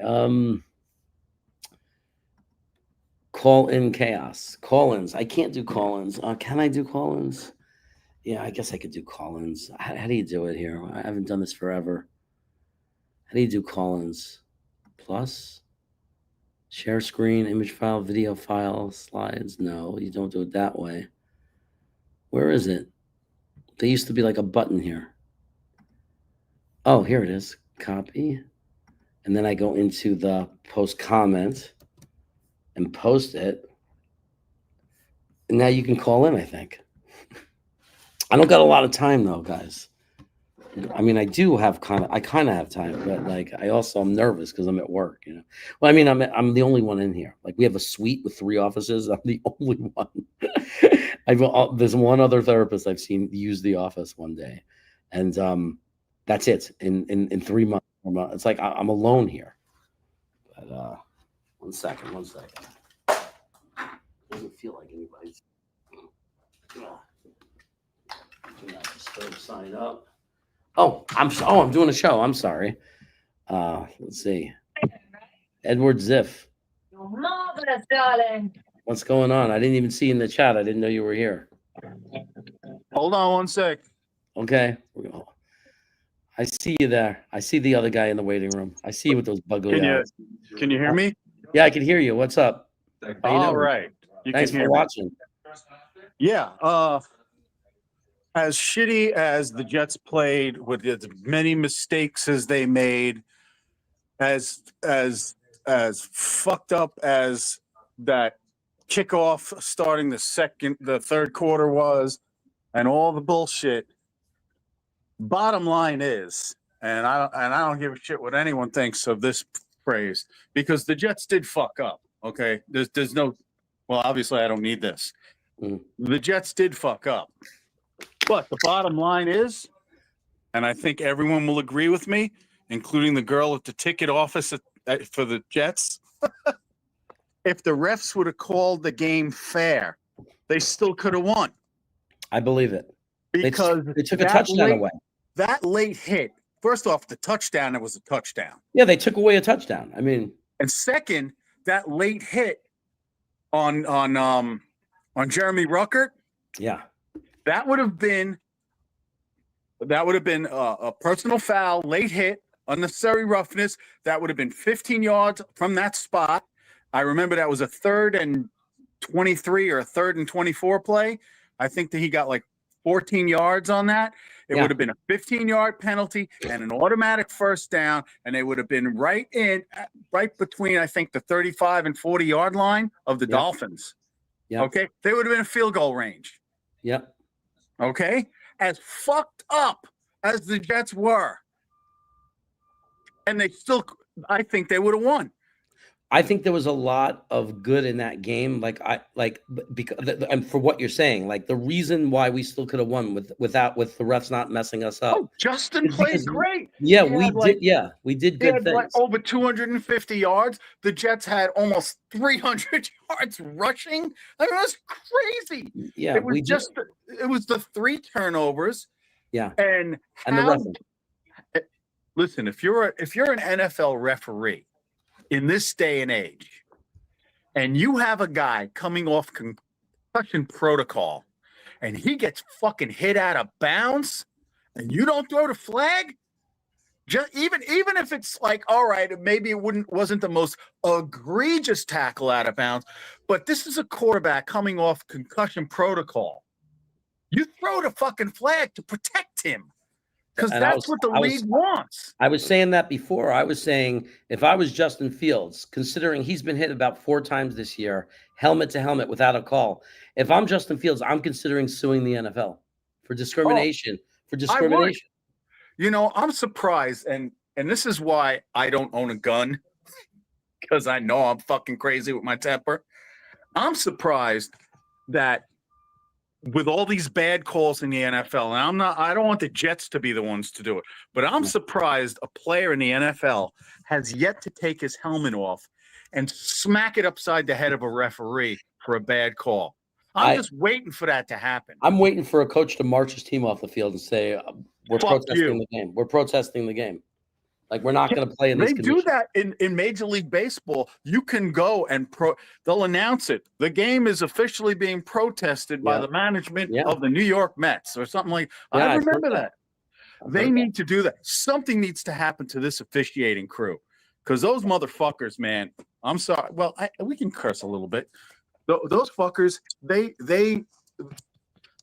Call-in chaos. Call-ins. I can't do call-ins. Can I do call-ins? Yeah, I guess I could do call-ins. How do you do it here? I haven't done this forever. How do you do call-ins? Plus? Share screen, image file, video file, slides. No, you don't do it that way. Where is it? There used to be like a button here. Oh, here it is. Copy. And then I go into the post comment and post it. And now you can call in, I think. I don't got a lot of time though, guys. I mean, I kind of have time, but like I also am nervous because I'm at work, you know. Well, I mean, I'm the only one in here. Like we have a suite with 3 offices. I'm the only one. There's one other therapist I've seen use the office one day, and that's it. In 3 months, it's like I'm alone here. But one second. Doesn't feel like anybody's. Do not disturb. Sign up. Oh, I'm doing a show. I'm sorry. Let's see. Edward Ziff. You're marvelous, darling. What's going on? I didn't even see in the chat. I didn't know you were here. Hold on one sec. Okay. I see you there. I see the other guy in the waiting room. I see you with those bugly eyes. Can you hear me? Yeah, I can hear you. What's up? All right. Thanks for watching. Yeah. As shitty as the Jets played, with as many mistakes as they made, as fucked up as that kickoff starting the third quarter was, and all the bullshit. Bottom line is, and I don't give a shit what anyone thinks of this phrase, because the Jets did fuck up. Okay, there's no, well, obviously I don't need this. The Jets did fuck up. But the bottom line is, and I think everyone will agree with me, including the girl at the ticket office for the Jets, if the refs would have called the game fair, they still could have won. I believe it. Because they took a touchdown away. That late hit, first off, the touchdown, it was a touchdown. Yeah, they took away a touchdown. I mean, and second, that late hit on Jeremy Ruckert. Yeah. That would have been a personal foul, late hit, unnecessary roughness. That would have been 15 yards from that spot. I remember that was a 3rd and 23 or a 3rd and 24 play. I think that he got like 14 yards on that. It would have been a 15-yard penalty and an automatic first down, and they would have been right between, I think, the 35 and 40-yard line of the Dolphins. Yeah. Okay? They would have been in field goal range. Yep. Okay? As fucked up as the Jets were. And they still, I think they would have won. I think there was a lot of good in that game. And for what you're saying, like the reason why we still could have won with the refs not messing us up. Oh, Justin played great. Yeah, we did. Yeah, we did good things. Like over 250 yards. The Jets had almost 300 yards rushing. I mean, that's crazy. Yeah, it was the 3 turnovers. Yeah, and the refing. Listen, if you're an NFL referee in this day and age, and you have a guy coming off concussion protocol, and he gets fucking hit out of bounds, and you don't throw the flag, just even if it's like, all right, maybe it wasn't the most egregious tackle out of bounds, but this is a quarterback coming off concussion protocol. You throw the fucking flag to protect him. Because that's what the league wants. I was saying that before. I was saying if I was Justin Fields, considering he's been hit about 4 times this year, helmet to helmet without a call. If I'm Justin Fields, I'm considering suing the NFL for discrimination. You know, I'm surprised, and this is why I don't own a gun, because I know I'm fucking crazy with my temper. I'm surprised that with all these bad calls in the NFL, and I don't want the Jets to be the ones to do it, but I'm surprised a player in the NFL has yet to take his helmet off and smack it upside the head of a referee for a bad call. I'm just waiting for that to happen. I'm waiting for a coach to march his team off the field and say, we're protesting the game. We're protesting the game. Like, we're not going to play in this condition. They do that in Major League Baseball. You can go and they'll announce it. The game is officially being protested by the management of the New York Mets or something like that. I remember that. They need to do that. Something needs to happen to this officiating crew because those motherfuckers, man, I'm sorry. Well, we can curse a little bit. Those fuckers, they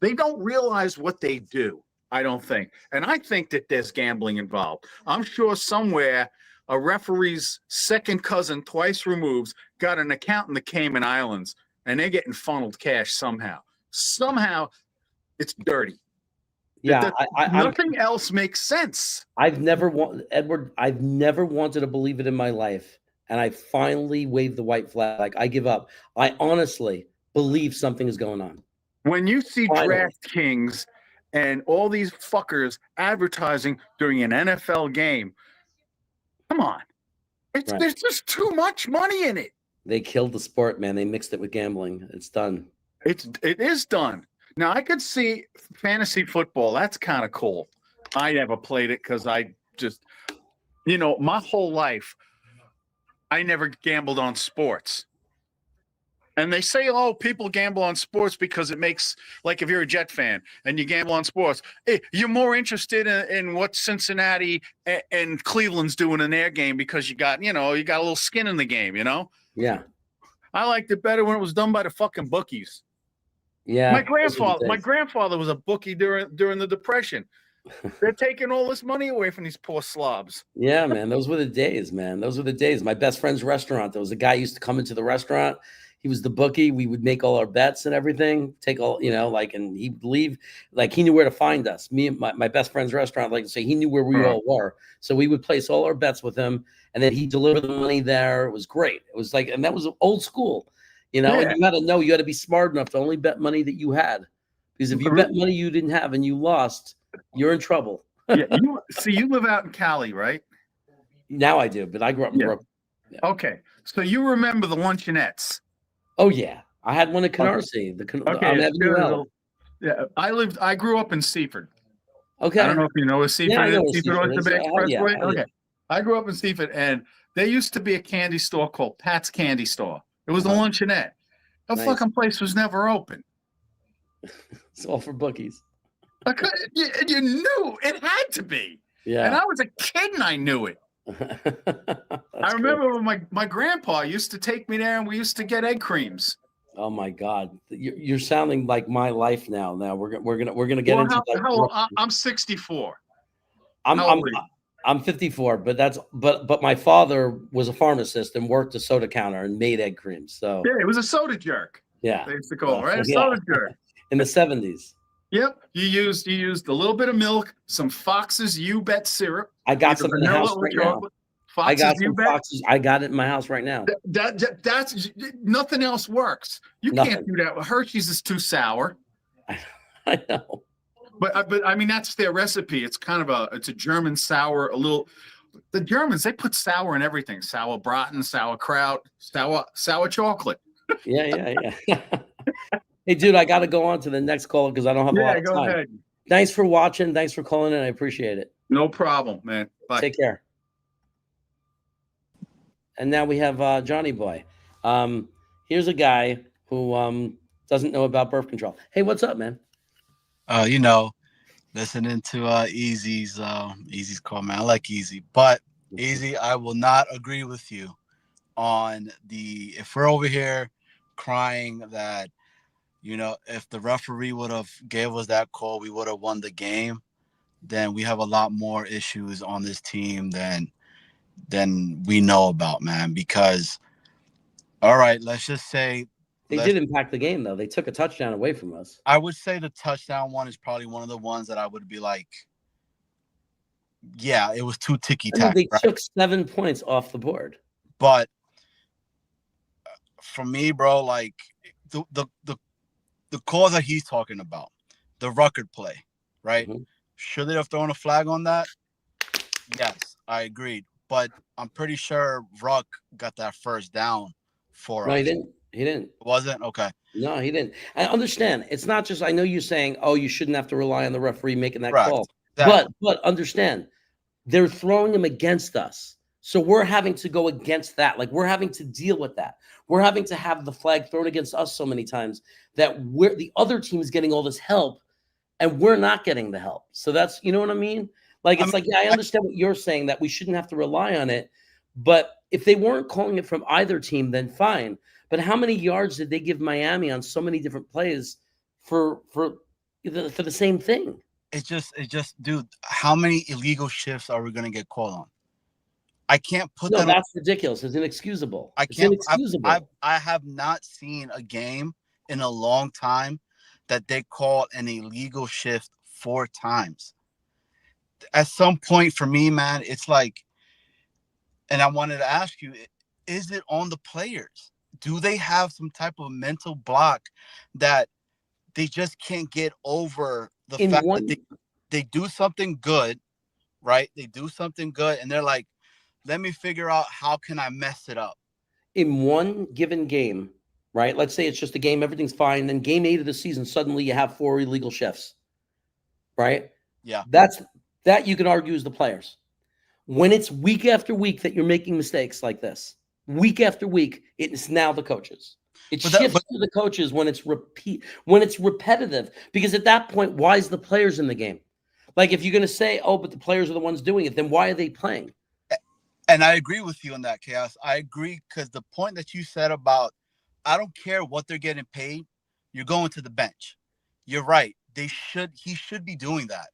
don't realize what they do. I don't think. And I think that there's gambling involved. I'm sure somewhere a referee's second cousin, twice removed, got an account in the Cayman Islands, and they're getting funneled cash somehow. Somehow it's dirty. Yeah. Nothing else makes sense. I've never wanted to believe it in my life. And I finally waved the white flag. Like, I give up. I honestly believe something is going on. When you see DraftKings and all these fuckers advertising during an NFL game, come on. There's just too much money in it. They killed the sport, man. They mixed it with gambling. It's done. It is done. Now, I could see fantasy football. That's kind of cool. I never played it because I just, my whole life, I never gambled on sports. And they say, oh, people gamble on sports because it makes, like if you're a Jet fan and you gamble on sports, you're more interested in what Cincinnati and Cleveland's doing in their game because you got a little skin in the game, Yeah. I liked it better when it was done by the fucking bookies. Yeah. My grandfather was a bookie during the Depression. They're taking all this money away from these poor slobs. Yeah, man. Those were the days, man. Those were the days. My best friend's restaurant, there was a guy who used to come into the restaurant. He was the bookie. We would make all our bets and everything. Take all, and he'd leave. Like, he knew where to find us. Me and my best friend's restaurant, like I say, he knew where we all were. So we would place all our bets with him, and then he delivered the money there. It was great. It was like, and that was old school, And you had to be smart enough to only bet money that you had, because if you bet money you didn't have and you lost, you're in trouble. Yeah, you live out in Cali, right? Now I do, but I grew up in Brooklyn. Yeah. Okay, so you remember the luncheonettes? Oh yeah, I had one at Canarsie. I grew up in Seaford. Okay, I don't know if you know where Seaford is. Seaford Like the big expressway. Okay, I grew up in Seaford, and there used to be a candy store called Pat's Candy Store. It was a luncheonette. The fucking place was never open. It's all for bookies. You knew it had to be. Yeah, and I was a kid, and I knew it. I remember when my grandpa used to take me there, and we used to get egg creams. Oh my God, you're sounding like my life now. Now we're gonna get into I'm 64. I'm How I'm old are you? I'm 54, but my father was a pharmacist and worked a soda counter and made egg cream. So Yeah, it was a soda jerk. yeah, They used to call it, right? A yeah, soda jerk. in the 70s. Yep. You used a little bit of milk, some Fox's You Bet syrup. I got either some in the vanilla house or right now. chocolate. I Fox's got You some Bet. Foxes. I got it in my house right now. That's nothing else works. You Nothing. can't do that. Hershey's is too sour. I know. But I mean that's their recipe. It's kind of it's a German sour, a little. The Germans, they put sour in everything: sauerbraten, sauerkraut, sour chocolate. Yeah. Hey, dude, I got to go on to the next call because I don't have a lot of go time. ahead. Thanks for watching. Thanks for calling in. I appreciate it. No problem, man. Bye. Take care. And now we have Johnny Boy. Here's a guy who doesn't know about birth control. Hey, what's up, man? Listening to Easy's call, man. I like Easy, but Easy, I will not agree with you on if we're over here crying that, if the referee would have gave us that call, we would have won the game. Then we have a lot more issues on this team than we know about, man. Because, all right, let's just say they did impact the game, though. They took a touchdown away from us. I would say the touchdown one is probably one of the ones that I would be like, yeah, it was too ticky-tack. They took 7 points off the board. But for me, bro, like the call that he's talking about, the Ruckert play, right? Mm-hmm. Should they have thrown a flag on that? Yes, I agreed. But I'm pretty sure Ruck got that first down for us. No, he didn't. He didn't. Wasn't? Okay. No, he didn't. I understand. It's not just, I know you're saying, oh, you shouldn't have to rely on the referee making that call. Exactly. But understand, they're throwing them against us. So we're having to go against that. Like, we're having to deal with that. We're having to have the flag thrown against us so many times that the other team is getting all this help and we're not getting the help. So that's, you know what I mean? Like, it's like, yeah, I understand what you're saying, that we shouldn't have to rely on it. But if they weren't calling it from either team, then fine. But how many yards did they give Miami on so many different plays for the same thing? It's just, dude, how many illegal shifts are we going to get called on? I can't put that. No, that's ridiculous. It's inexcusable. It's inexcusable. I have not seen a game in a long time that they called an illegal shift 4 times. At some point for me, man, it's like, and I wanted to ask you, is it on the players? Do they have some type of mental block that they just can't get over the fact that they do something good, right? They do something good, and they're like, let me figure out how can I mess it up. In one given game, right? Let's say it's just a game, everything's fine. Then game 8 of the season, suddenly you have 4 illegal shifts, right? Yeah. That you can argue is the players. When it's week after week that you're making mistakes like this, week after week, it's now the coaches. It shifts to the coaches when it's repetitive. Because at that point, why is the players in the game? Like, if you're going to say, oh, but the players are the ones doing it, then why are they playing? And I agree with you on that, Chaos. I agree, because the point that you said about, I don't care what they're getting paid, you're going to the bench. You're right. He should be doing that.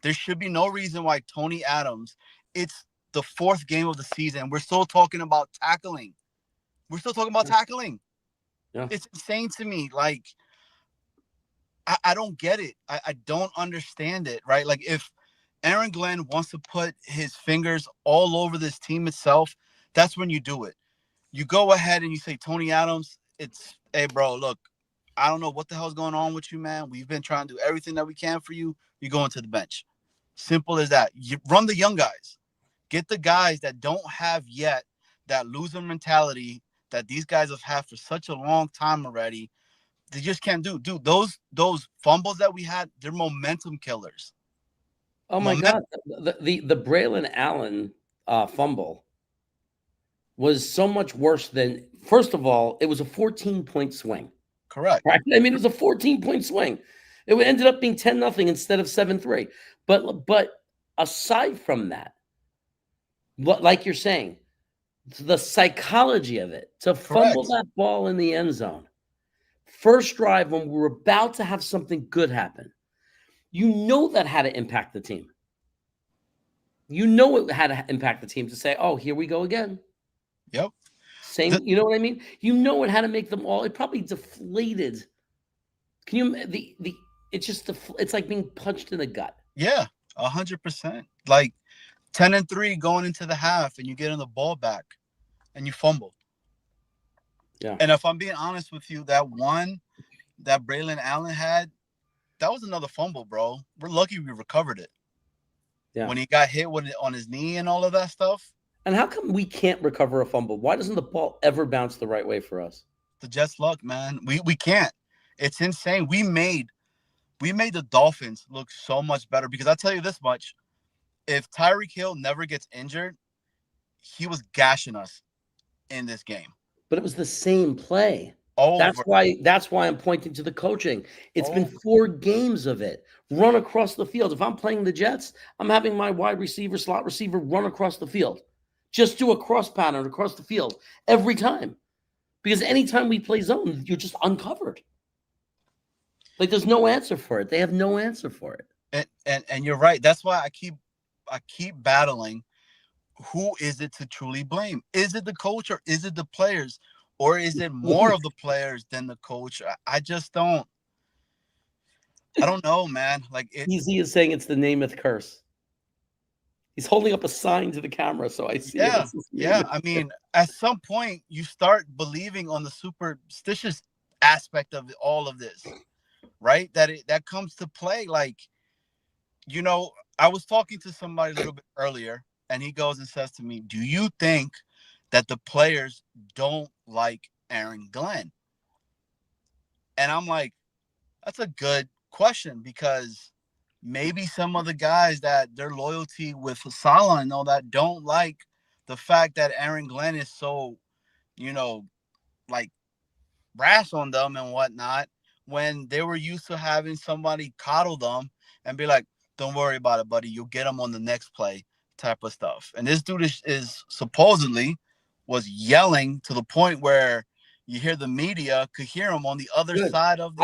There should be no reason why Tony Adams, it's the 4th game of the season, we're still talking about tackling. Tackling. Yeah. It's insane to me. Like, I don't get it. I don't understand it, right? Like, if Aaron Glenn wants to put his fingers all over this team itself, that's when you do it. You go ahead and you say, Tony Adams, hey, bro, look, I don't know what the hell's going on with you, man. We've been trying to do everything that we can for you. You're going to the bench. Simple as that. You run the young guys. Get the guys that don't have yet that loser mentality that these guys have had for such a long time already. They just can't do. Dude, those fumbles that we had, they're momentum killers. Oh my God. The Braylon Allen fumble was so much worse than, first of all, it was a 14-point swing. Correct. Right? I mean, it was a 14-point swing. It ended up being 10-0 instead of 7-3. But aside from that, like you're saying, the psychology of it, to fumble that ball in the end zone, First drive when we were about to have something good happen. You know that had to impact the team. You know it had to impact the team to say, "Oh, here we go again." Yep. Same, you know what I mean? You know it had to make them all. It probably deflated. Can you it's just it's like being punched in the gut. Yeah, 100%. Like 10-3 going into the half, and you get in the ball back, and you fumble. Yeah. And if I'm being honest with you, that one that Braylon Allen had, that was another fumble, bro. We're lucky we recovered it. Yeah. When he got hit with it on his knee and all of that stuff. And how come we can't recover a fumble? Why doesn't the ball ever bounce the right way for us? The Jets' luck, man. We can't. It's insane. We made the Dolphins look so much better because I'll tell you this much. If Tyreek Hill never gets injured, he was gashing us in this game. But it was the same play. Over. That's why I'm pointing to the coaching. It's been 4 games of it. Run across the field. If I'm playing the Jets, I'm having my wide receiver, slot receiver run across the field. Just do a cross pattern across the field every time. Because anytime we play zone, you're just uncovered. Like there's no answer for it. They have no answer for it. And you're right. That's why I keep battling. Who is it to truly blame? Is it the coach or is it the players? Or is it more of the players than the coach? I just don't. I don't know, man. Like Easy is saying it's the Namath curse. He's holding up a sign to the camera, so I see it. Yeah. I mean, at some point, you start believing on the superstitious aspect of all of this, right? That comes to play. Like, you know, I was talking to somebody a little bit earlier, and he goes and says to me, "Do you think that the players don't like Aaron Glenn?" And I'm like, that's a good question because maybe some of the guys that their loyalty with Saleh and all that don't like the fact that Aaron Glenn is so, you know, like brass on them and whatnot when they were used to having somebody coddle them and be like, "Don't worry about it, buddy. You'll get them on the next play," type of stuff. And this dude is supposedly was yelling to the point where you hear the media could hear him on the other side of the.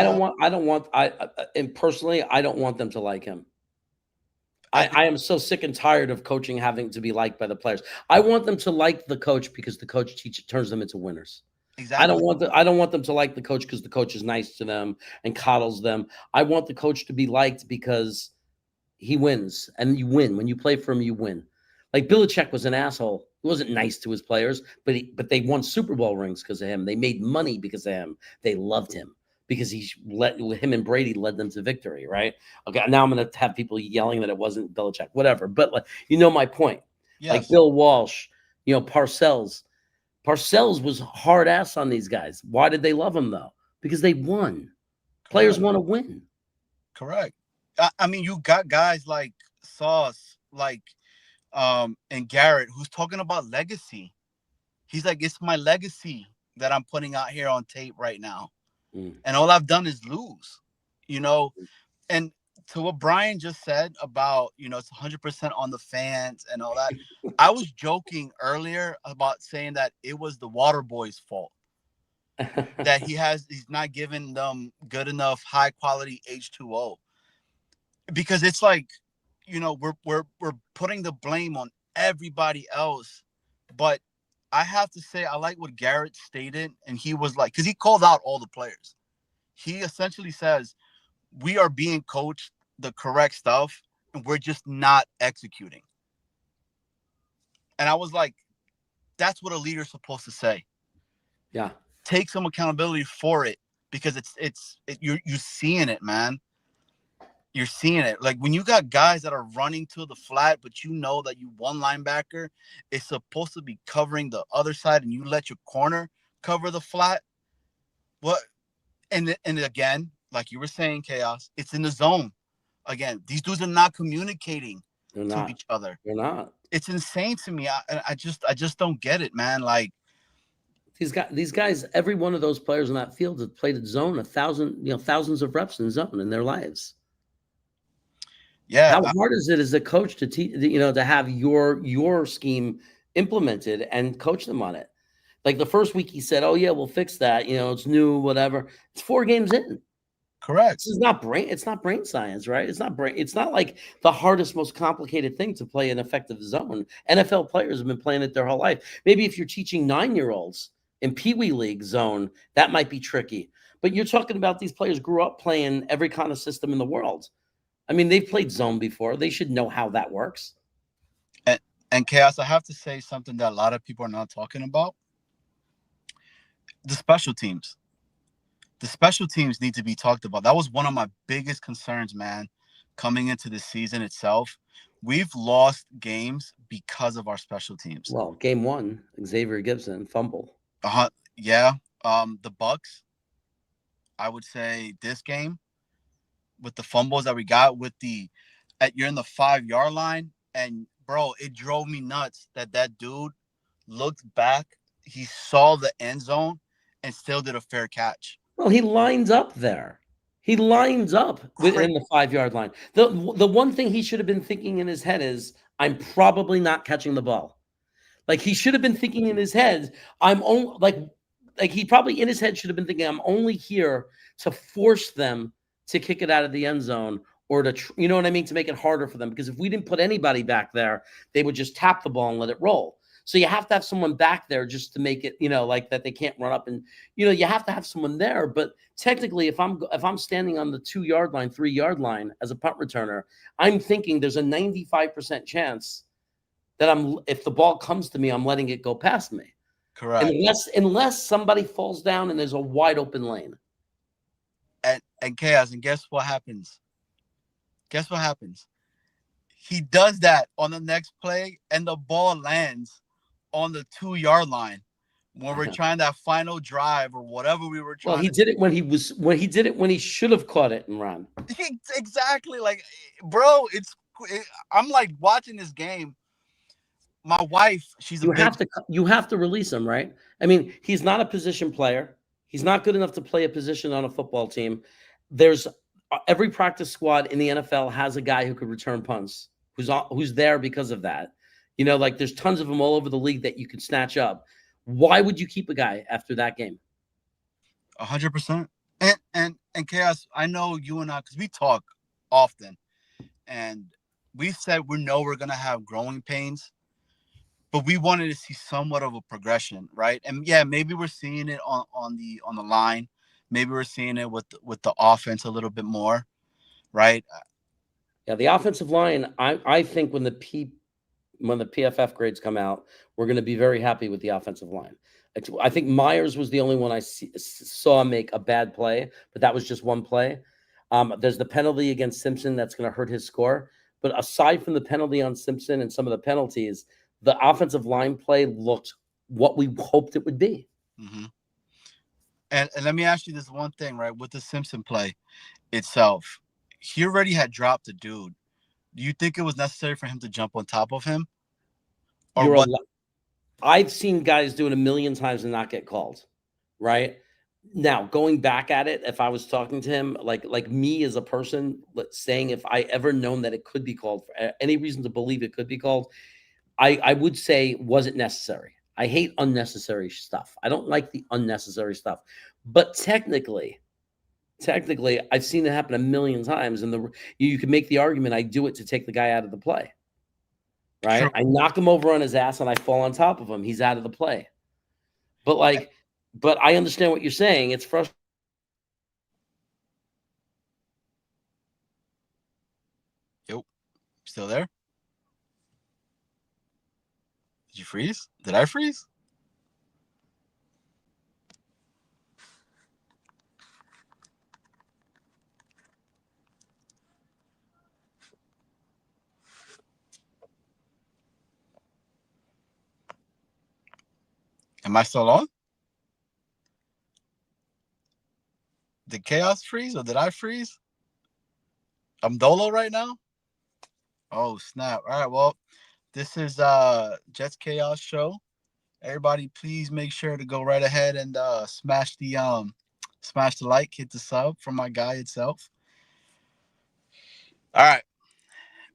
And personally, I don't want them to like him. I am so sick and tired of coaching having to be liked by the players. I want them to like the coach because the coach turns them into winners. Exactly. I don't want them to like the coach because the coach is nice to them and coddles them. I want the coach to be liked because he wins, and you win. When you play for him, you win. Like Belichick was an asshole. He wasn't nice to his players, but they won Super Bowl rings because of him. They made money because of him. They loved him because him and Brady led them to victory, right? Okay, now I'm going to have people yelling that it wasn't Belichick, whatever. But like, you know my point. Yes. Like Bill Walsh, you know, Parcells. Parcells was hard ass on these guys. Why did they love him though? Because they won. Correct. Players want to win. Correct. I mean, you got guys like Sauce, like and Garrett, who's talking about legacy. He's like, it's my legacy that I'm putting out here on tape right now. And all I've done is lose, you know. And to what Brian just said about, you know, it's 100% on the fans and all that. I was joking earlier about saying that it was the water boys' fault. That he's not giving them good enough high quality H2O. Because it's like, you know, we're putting the blame on everybody else. But I have to say, I like what Garrett stated. And he was like, because he called out all the players. He essentially says, we are being coached the correct stuff and we're just not executing. And I was like, that's what a leader's supposed to say. Yeah. Take some accountability for it because you're seeing it, man. You're seeing it. Like when you got guys that are running to the flat, but you know that you one linebacker is supposed to be covering the other side and you let your corner cover the flat. What? And again, like you were saying, Chaos, it's in the zone. Again, these dudes are not communicating to each other. They're not. It's insane to me. I just don't get it, man. Like these guys, every one of those players in that field have played at zone thousands of reps in zone in their lives. Yeah. How hard is it as a coach to teach, to have your scheme implemented and coach them on it? Like the first week he said, "Oh yeah, we'll fix that. You know, it's new, whatever." It's 4 games in. Correct. This is not brain. It's not brain science, right? It's not brain. It's not like the hardest, most complicated thing to play an effective zone. NFL players have been playing it their whole life. Maybe if you're teaching 9-year-olds in Pee Wee League zone, that might be tricky. But you're talking about these players grew up playing every kind of system in the world. I mean, they've played zone before. They should know how that works. And Chaos, I have to say something that a lot of people are not talking about. The special teams. The special teams need to be talked about. That was one of my biggest concerns, man, coming into the season itself. We've lost games because of our special teams. Well, game 1, Xavier Gibson, fumble. Yeah. The Bucks, I would say this game, with the fumbles that we got, you're in the 5-yard line, and bro, it drove me nuts that dude looked back, he saw the end zone, and still did a fair catch. Well, he lines up there. He lines up within the 5-yard line. The one thing he should have been thinking in his head is, I'm probably not catching the ball. Like he should have been thinking in his head, I'm only like he probably in his head should have been thinking, I'm only here to force them to kick it out of the end zone or to, you know what I mean, to make it harder for them. Because if we didn't put anybody back there, they would just tap the ball and let it roll. So you have to have someone back there just to make it, you know, like that they can't run up, and you know you have to have someone there. But technically, if I'm standing on the 2-yard line, 3-yard line as a punt returner, I'm thinking there's a 95% chance that if the ball comes to me, I'm letting it go past me. Correct. Unless somebody falls down and there's a wide open lane. And Chaos, and guess what happens? Guess what happens? He does that on the next play, and the ball lands on the 2-yard line when we're trying that final drive or whatever we were trying. Well, he did it when he should have caught it and run. Exactly. Like, bro, I'm like watching this game. My wife, you have to release him, right? I mean, he's not a position player. He's not good enough to play a position on a football team. There's every practice squad in the NFL has a guy who could return punts, who's there because of that. You know, like there's tons of them all over the league that you could snatch up. Why would you keep a guy after that game? 100%. And Chaos, I know you and I, because we talk often, and we said we're gonna have growing pains, but we wanted to see somewhat of a progression, right? And yeah, maybe we're seeing it on the line. Maybe we're seeing it with the offense a little bit more, right? Yeah, the offensive line. I think when the PFF grades come out, we're going to be very happy with the offensive line. I think Myers was the only one I saw make a bad play, but that was just one play. There's the penalty against Simpson that's going to hurt his score. But aside from the penalty on Simpson and some of the penalties, the offensive line play looked what we hoped it would be. Mm-hmm. And let me ask you this one thing, right? With the Simpson play itself, he already had dropped a dude. Do you think it was necessary for him to jump on top of him? Or what? I've seen guys do it a million times and not get called, right? Now, going back at it, if I was talking to him, like me as a person, saying if I ever known that it could be called, for any reason to believe it could be called, I would say, was it necessary? I hate unnecessary stuff. I don't like the unnecessary stuff. But technically, I've seen it happen a million times. And you can make the argument I do it to take the guy out of the play. Right? Sure. I knock him over on his ass and I fall on top of him. He's out of the play. But I understand what you're saying. It's frustrating. Yo, still there? Did you freeze? Did I freeze? Am I still on? Did Chaos freeze or did I freeze? I'm Dolo right now? Oh, snap. All right, well, this is Jets Chaos Show. Everybody, please make sure to go right ahead and smash the like, hit the sub from my guy itself. All right.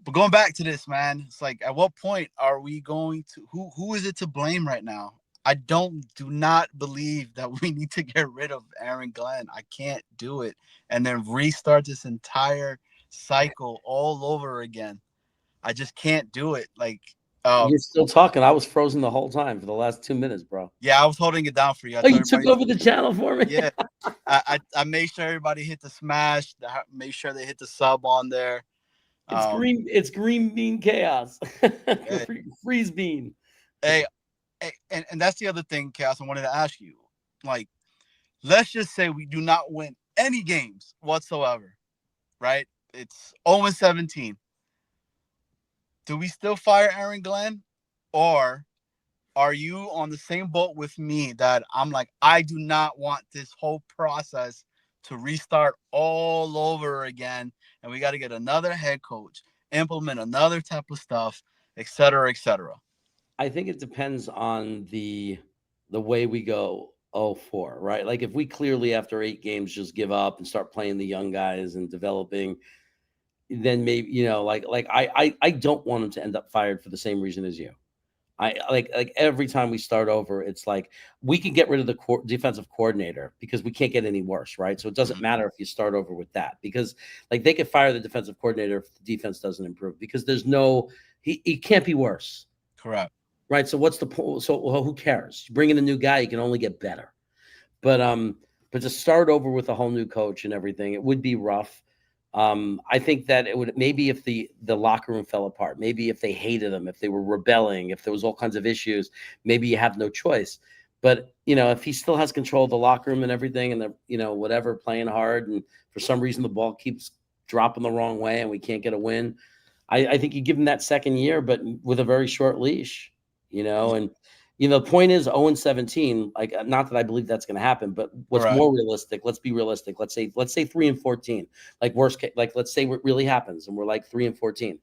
But going back to this, man, it's like, at what point are we going to who is it to blame right now? do not believe that we need to get rid of Aaron Glenn. I can't do it and then restart this entire cycle all over again. I just can't do it. Like, You're still talking. I was frozen the whole time for the last 2 minutes, bro. yeah, I was holding it down for you. Oh, you took over the channel for me? Yeah. I made sure everybody hit the smash. Made sure they hit the sub on there. It's green bean chaos. Hey. Freeze bean. Hey, and that's the other thing, Chaos, I wanted to ask you. Like, let's just say we do not win any games whatsoever, right? It's 0-17. Do we still fire Aaron Glenn? Or are you on the same boat with me that I'm like, I do not want this whole process to restart all over again, and we got to get another head coach, implement another type of stuff, et cetera, et cetera? I think it depends on the way we go 0-4, right? Like if we clearly after 8 games just give up and start playing the young guys and developing, then maybe, you know, like I don't want him to end up fired for the same reason as you. I like every time we start over, it's like we can get rid of the defensive coordinator because we can't get any worse, right? So it doesn't matter if you start over with that, because like they could fire the defensive coordinator if the defense doesn't improve, because there's no he can't be worse. Correct. Right. So what's the point? So who cares? You bring in a new guy, you can only get better. But to start over with a whole new coach and everything, it would be rough. I think that it would, maybe if the locker room fell apart, maybe if they hated him, if they were rebelling, if there was all kinds of issues, maybe you have no choice. But, you know, if he still has control of the locker room and everything, and whatever, playing hard, and for some reason the ball keeps dropping the wrong way and we can't get a win, I think you give him that second year, but with a very short leash, and the point is 0-17, like, not that I believe that's going to happen, but what's more realistic, let's be realistic. Let's say 3-14, like worst case, like let's say what really happens and we're like 3-14,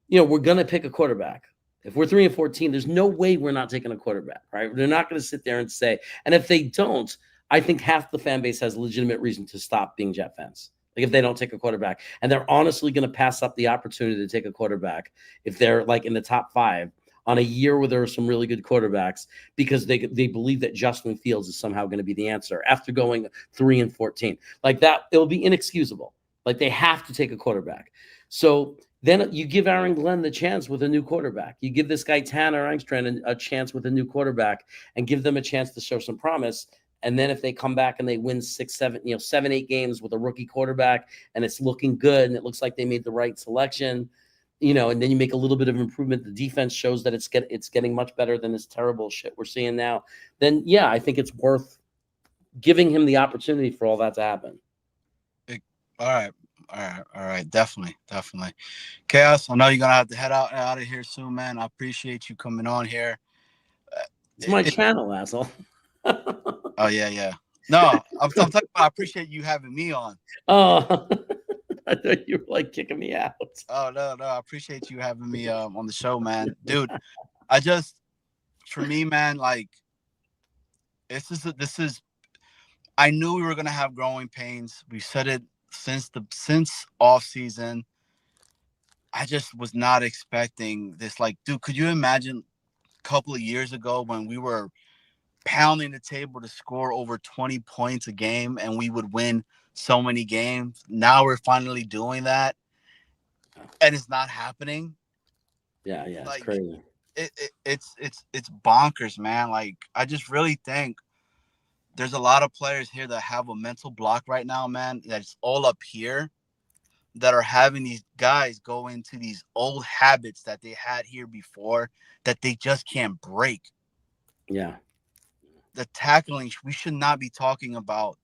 we're going to pick a quarterback. If we're 3-14, there's no way we're not taking a quarterback, right? They're not going to sit there and say, and if they don't, I think half the fan base has legitimate reason to stop being Jet fans. Like if they don't take a quarterback, and they're honestly going to pass up the opportunity to take a quarterback if they're like in the top 5 on a year where there are some really good quarterbacks, because they believe that Justin Fields is somehow going to be the answer after going 3-14. Like that, it'll be inexcusable. Like they have to take a quarterback. So then you give Aaron Glenn the chance with a new quarterback. You give this guy Tanner Engstrand a chance with a new quarterback, and give them a chance to show some promise. And then if they come back and they win 7, 8 games with a rookie quarterback, and it's looking good, and it looks like they made the right selection, and then you make a little bit of improvement, the defense shows that it's getting much better than this terrible shit we're seeing now, then yeah, I think it's worth giving him the opportunity for all that to happen. All right. Definitely. Chaos, I know you're gonna have to head out of here soon, man. I appreciate you coming on here. It's my channel, asshole. Oh yeah. No, I'm talking about, I appreciate you having me on. Oh, I thought you were like kicking me out. Oh no, I appreciate you having me on the show, man. Dude, for me, man, like this is I knew we were gonna have growing pains. We said it since off season. I just was not expecting this. Like, dude, could you imagine a couple of years ago when we were pounding the table to score over 20 points a game and we would win so many games? Now we're finally doing that, and it's not happening. Yeah, like, it's crazy. It's bonkers, man. Like, I just really think there's a lot of players here that have a mental block right now, man, that's all up here, that are having these guys go into these old habits that they had here before that they just can't break. Yeah. The tackling, we should not be talking about.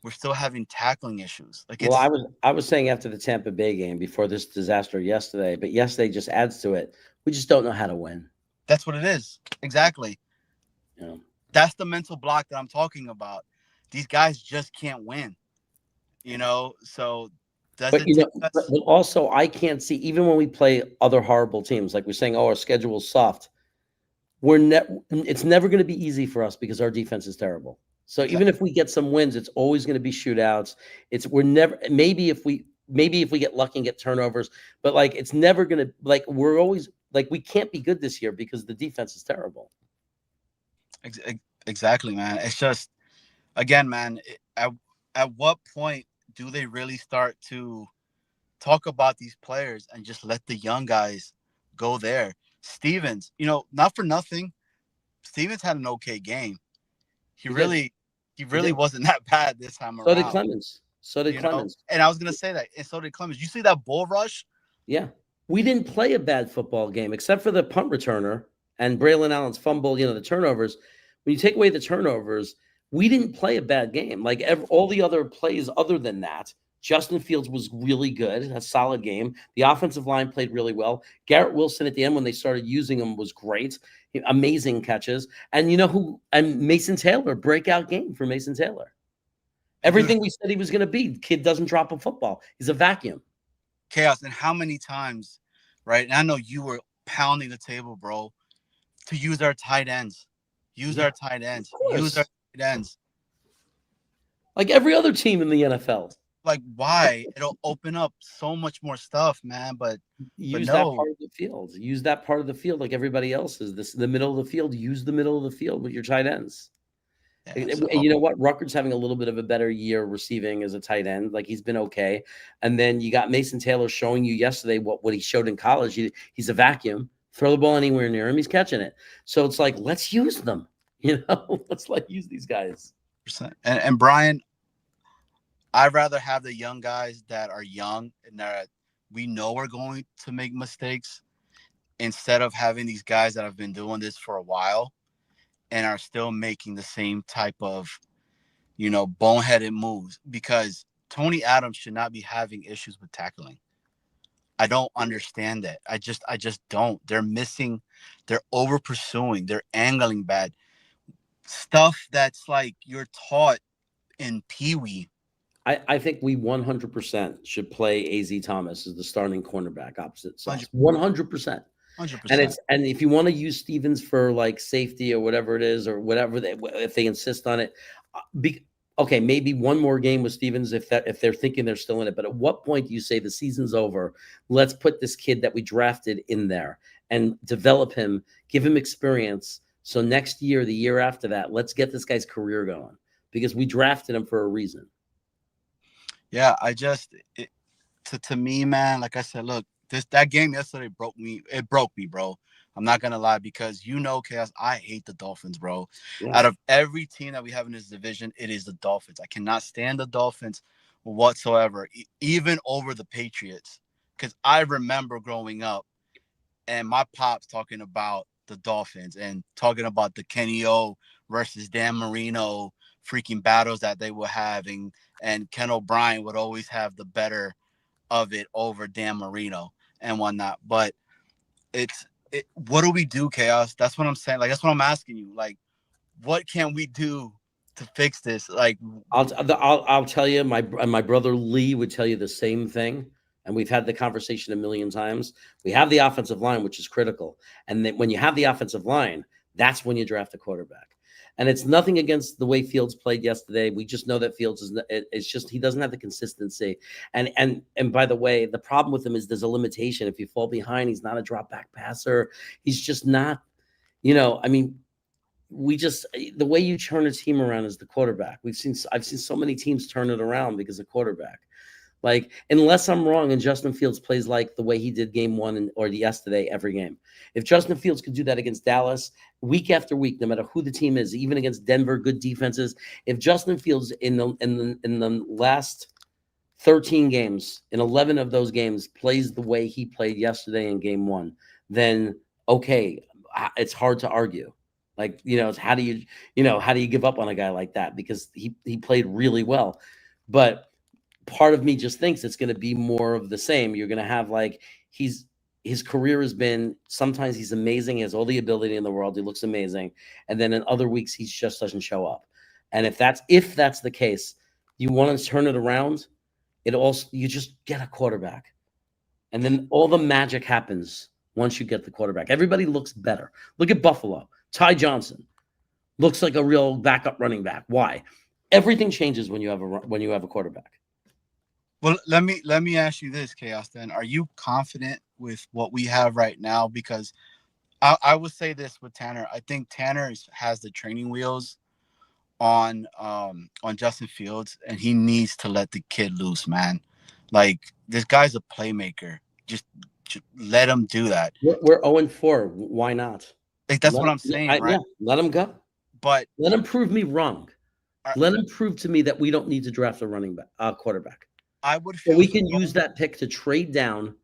We're still having tackling issues. Like, well, I was saying after the Tampa Bay game, before this disaster yesterday, but yesterday just adds to it. We just don't know how to win. That's what it is. Exactly. Yeah. That's the mental block that I'm talking about. These guys just can't win. So but also I can't see, even when we play other horrible teams, like we're saying, our schedule's soft. It's never going to be easy for us because our defense is terrible. So even if we get some wins, it's always going to be shootouts. Maybe if we get lucky and get turnovers, but like it's never going to, like, we're always like, we can't be good this year because the defense is terrible. Exactly, man. It's just, again, man, at what point do they really start to talk about these players and just let the young guys go there? Stevens, not for nothing, Stevens had an okay game. He He did. really He did. wasn't that bad this time So did around. Clemens. So did Clemens. And I was gonna say that, and so did Clemens. You see that bull rush? Yeah. We didn't play a bad football game except for the punt returner and Braylon Allen's fumble, the turnovers. When you take away the turnovers, we didn't play a bad game. Like all the other plays other than that, Justin Fields was really good, a solid game. The offensive line played really well. Garrett Wilson at the end when they started using him was great. Amazing catches. And and Mason Taylor, breakout game for Mason Taylor. Everything we said he was going to be. Kid doesn't drop a football. He's a vacuum. Chaos. And how many times, right? And I know you were pounding the table, bro, to use our tight ends. Use our tight ends. Like every other team in the NFL. Like, why? It'll open up so much more stuff, man. But use that part of the field. Use that part of the field like everybody else is. The middle of the field. Use the middle of the field with your tight ends. Yeah, so, and you know what? Ruckert having a little bit of a better year receiving as a tight end. Like he's been okay. And then you got Mason Taylor showing you yesterday what he showed in college. He's a vacuum. Throw the ball anywhere near him, he's catching it. So it's like, let's use them. Let's use these guys. And Brian, I'd rather have the young guys that are young and that we know are going to make mistakes instead of having these guys that have been doing this for a while and are still making the same type of, boneheaded moves, because Tony Adams should not be having issues with tackling. I don't understand that. I just don't. They're over pursuing, they're angling bad. Stuff that's like you're taught in Pee Wee. I think we 100% should play AZ Thomas as the starting cornerback opposite Sauce. 100%. 100%. And if you want to use Stevens for like safety or whatever it is, or whatever if they insist on it, okay, maybe one more game with Stevens if they're thinking they're still in it. But at what point do you say the season's over? Let's put this kid that we drafted in there and develop him, give him experience. So next year, the year after that, let's get this guy's career going because we drafted him for a reason. Yeah, to me, man, like I said, look, that game yesterday broke me. It broke me, bro. I'm not gonna lie, because Chaos, I hate the Dolphins, bro. Yeah. Out of every team that we have in this division, it is the Dolphins. I cannot stand the Dolphins whatsoever, even over the Patriots. Because I remember growing up and my pops talking about the Dolphins and talking about the Kenny O versus Dan Marino freaking battles that they were having, and Ken O'Brien would always have the better of it over Dan Marino and whatnot. But what do we do, Chaos? That's what I'm saying. Like, that's what I'm asking you. Like, what can we do to fix this? Like, I'll tell you, my brother Lee would tell you the same thing. And we've had the conversation a million times. We have the offensive line, which is critical. And then when you have the offensive line, that's when you draft a quarterback. And it's nothing against the way Fields played yesterday. We just know that Fields it's just he doesn't have the consistency. And by the way, the problem with him is there's a limitation. If you fall behind, he's not a drop back passer. He's just not, the way you turn a team around is the quarterback. I've seen so many teams turn it around because of quarterback. Like, unless I'm wrong and Justin Fields plays like the way he did game one or yesterday, every game. If Justin Fields could do that against Dallas week after week, no matter who the team is, even against Denver, good defenses, if Justin Fields in the last 13 games, in 11 of those games, plays the way he played yesterday in game one, then okay, it's hard to argue. Like, it's how do you give up on a guy like that? Because he played really well. But part of me just thinks it's going to be more of the same. You're going to have his career has been, sometimes he's amazing. He has all the ability in the world. He looks amazing. And then in other weeks, he just doesn't show up. And if that's the case, you want to turn it around. You just get a quarterback. And then all the magic happens once you get the quarterback. Everybody looks better. Look at Buffalo. Ty Johnson looks like a real backup running back. Why? Everything changes when you have a quarterback. Well, let me ask you this, Chaos, then. Are you confident with what we have right now? Because I would say this with Tanner. I think Tanner has the training wheels on Justin Fields, and he needs to let the kid loose, man. Like, this guy's a playmaker. Just let him do that. We're 0-4. Why not? Like, that's what I'm saying, right? Yeah, let him go. But let him prove me wrong. Let him prove to me that we don't need to draft a quarterback. I would feel so we can use that pick to trade down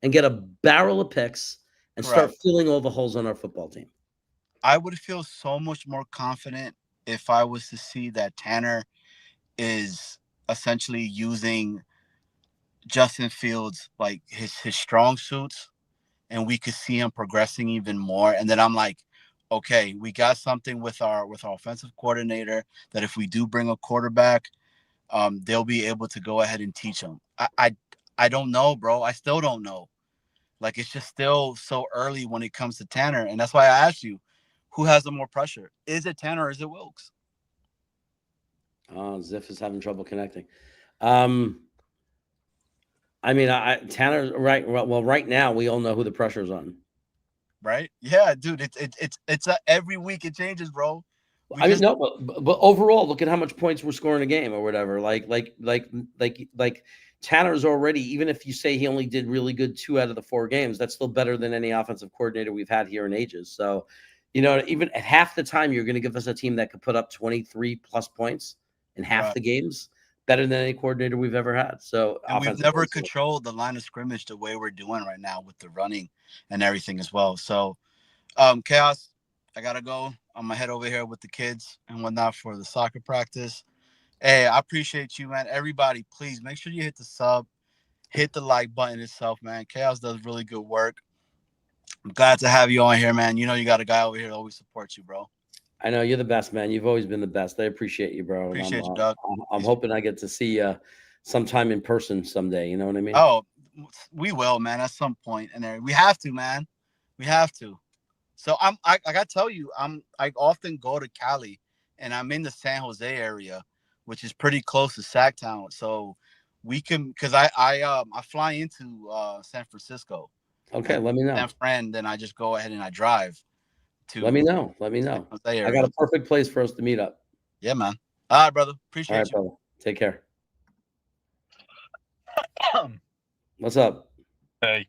and get a barrel of picks and start filling all the holes on our football team. I would feel so much more confident if I was to see that Tanner is essentially using Justin Fields like his strong suits, and we could see him progressing even more. And then I'm like, okay, we got something with our offensive coordinator that if we do bring a quarterback, they'll be able to go ahead and teach him. I don't know, bro. I still don't know. Like, it's just still so early when it comes to Tanner, and that's why I asked you, who has the more pressure? Is it Tanner or is it Wilkes? Ziff is having trouble connecting. I mean, Tanner, right? Well, right now we all know who the pressure's on. Right? Yeah, dude. It's every week it changes, bro. But overall, look at how much points we're scoring a game or whatever. Like Tanner's already, even if you say he only did really good 2 out of the 4 games, that's still better than any offensive coordinator we've had here in ages. So, even at half the time, you're going to give us a team that could put up 23 plus points in half the games, better than any coordinator we've ever had. So, and we've never controlled the line of scrimmage the way we're doing right now with the running and everything as well. So, Chaos, I gotta go. I'm gonna head over here with the kids and whatnot for the soccer practice. Hey, I appreciate you, man. Everybody, please make sure you hit the sub, hit the like button itself, man. Chaos does really good work. I'm glad to have you on here, man. You know you got a guy over here that always supports you, bro. I know you're the best, man. You've always been the best. I appreciate you, bro. Appreciate you, Doug. I'm hoping I get to see you sometime in person someday. You know what I mean? Oh, we will, man. At some point, and we have to, man. We have to. So I gotta tell you, I often go to Cali, and I'm in the San Jose area, which is pretty close to Sacktown. So we can, because I fly into San Francisco. Okay, let me know. And friend, then I just go ahead and I drive to. Let me know. I got a perfect place for us to meet up. Yeah, man. All right, brother. Appreciate you. Brother. Take care. What's up? Hey.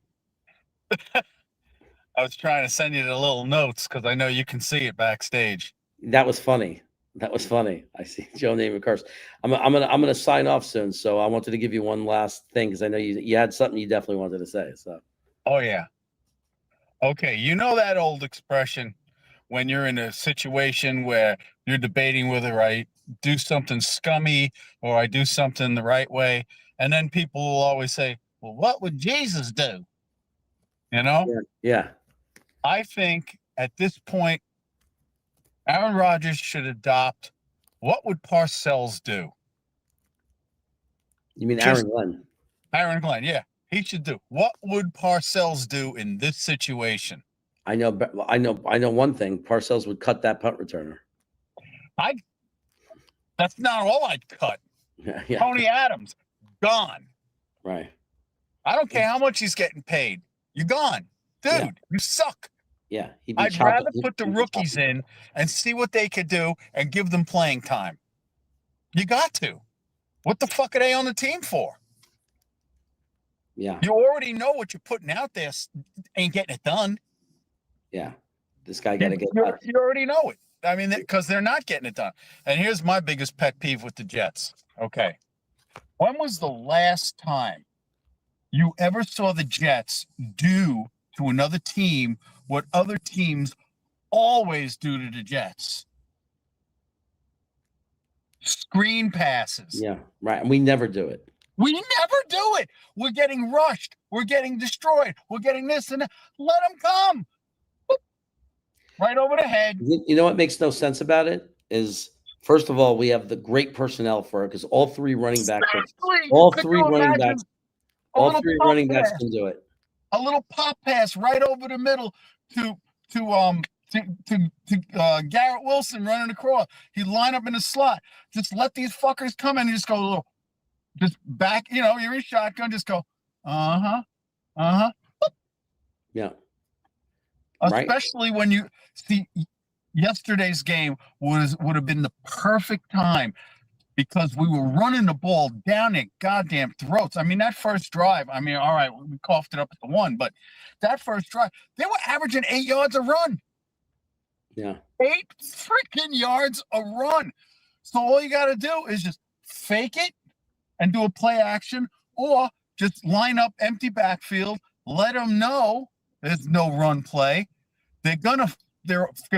I was trying to send you the little notes because I know you can see it backstage. That was funny. I see Joe naming cars. I'm gonna sign off soon, so I wanted to give you one last thing because I know you had something you definitely wanted to say. So. Oh yeah. Okay, you know that old expression when you're in a situation where you're debating whether I do something scummy or I do something the right way, and then people will always say, "Well, what would Jesus do?" You know? Yeah. I think at this point, Aaron Rodgers should adopt what would Parcells do? You mean Aaron Glenn? Aaron Glenn, yeah. He should do. What would Parcells do in this situation? I know one thing. Parcells would cut that punt returner. That's not all I'd cut. Yeah. Tony Adams, gone. Right. I don't care how much he's getting paid. You're gone. Dude, you suck. Yeah. I'd rather put the rookies in and see what they could do and give them playing time. You got to. What the fuck are they on the team for? Yeah. You already know what you're putting out there ain't getting it done. Yeah. This guy got to get it. You already know it. I mean, because they're not getting it done. And here's my biggest pet peeve with the Jets. Okay. When was the last time you ever saw the Jets do to another team what other teams always do to the Jets? Screen passes. Yeah, right. And we never do it. We never do it. We're getting rushed. We're getting destroyed. We're getting this and that. Let them come. Boop. Right over the head. You know what makes no sense about it is, first of all, we have the great personnel for it because all three running backs can do it. A little pop pass right over the middle to Garrett Wilson running across. He'd line up in the slot. Just let these fuckers come in and just go a little, just back, you're in shotgun, just go, Yeah. Right. especially when you see yesterday's game would have been the perfect time because we were running the ball down their goddamn throats. I mean, that first drive, I mean, all right, we coughed it up at the 1, but that first drive, they were averaging 8 yards a run. Yeah. 8 freaking yards a run. So all you got to do is just fake it and do a play action, or just line up empty backfield, let them know there's no run play. They're gonna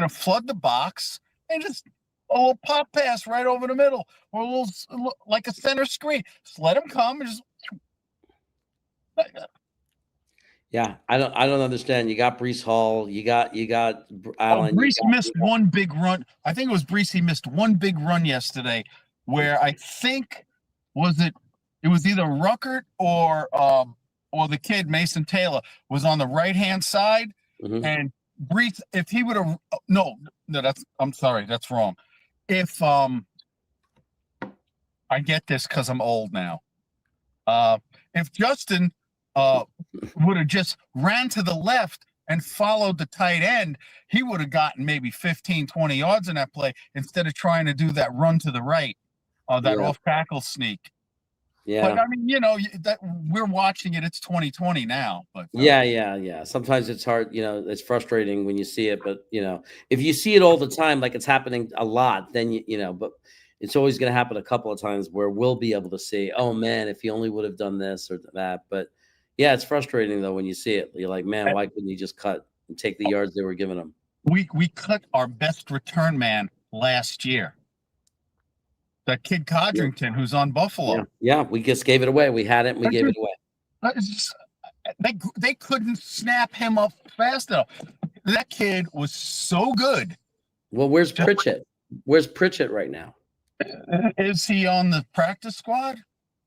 flood the box and just a little pop pass right over the middle, or a little like a center screen. Just let them come and just. Yeah, I don't understand. You got Brees Hall, you got Allen. Brees missed one big run. I think it was Brees. He missed one big run yesterday, where I think it was either Ruckert or the kid Mason Taylor was on the right hand side, and Brees. If he would have I'm sorry, that's wrong. If I get this because I'm old now. If Justin would have just ran to the left and followed the tight end, he would have gotten maybe 15, 20 yards in that play instead of trying to do that run to the right, that off tackle sneak. Yeah. But I mean, that we're watching it. It's 2020 now. But yeah. Sometimes it's hard. It's frustrating when you see it. But if you see it all the time, like it's happening a lot, then But it's always going to happen a couple of times where we'll be able to see, oh man, if he only would have done this or that. But yeah, it's frustrating though when you see it. You're like, man, why couldn't you just cut and take the yards they were giving him? We cut our best return man last year. That kid Codrington, who's on Buffalo. Yeah, we just gave it away. We had it, and we gave it away. They couldn't snap him up fast enough. That kid was so good. Well, where's Pritchett? Where's Pritchett right now? Is he on the practice squad?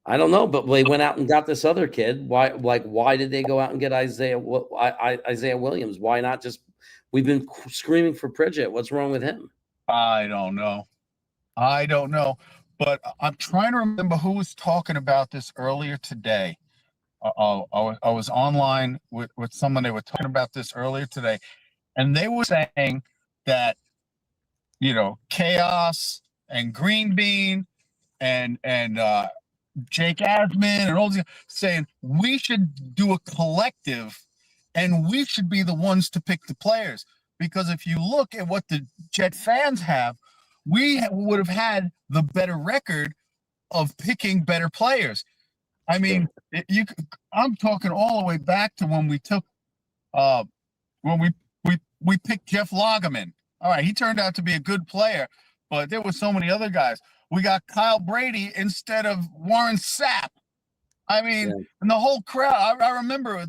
I don't know, but they went out and got this other kid. Why did they go out and get Isaiah Williams? Why not just? We've been screaming for Pritchett. What's wrong with him? I don't know, but I'm trying to remember who was talking about this earlier today. I was online with someone. They were talking about this earlier today, and they were saying that Chaos and Green Bean and Jake Asman and all these saying we should do a collective, and we should be the ones to pick the players, because if you look at what the Jet fans have, we would have had the better record of picking better players. I mean, I'm talking all the way back to when we took, when we picked Jeff Lageman. All right, he turned out to be a good player, but there were so many other guys. We got Kyle Brady instead of Warren Sapp. I mean, and the whole crowd. I remember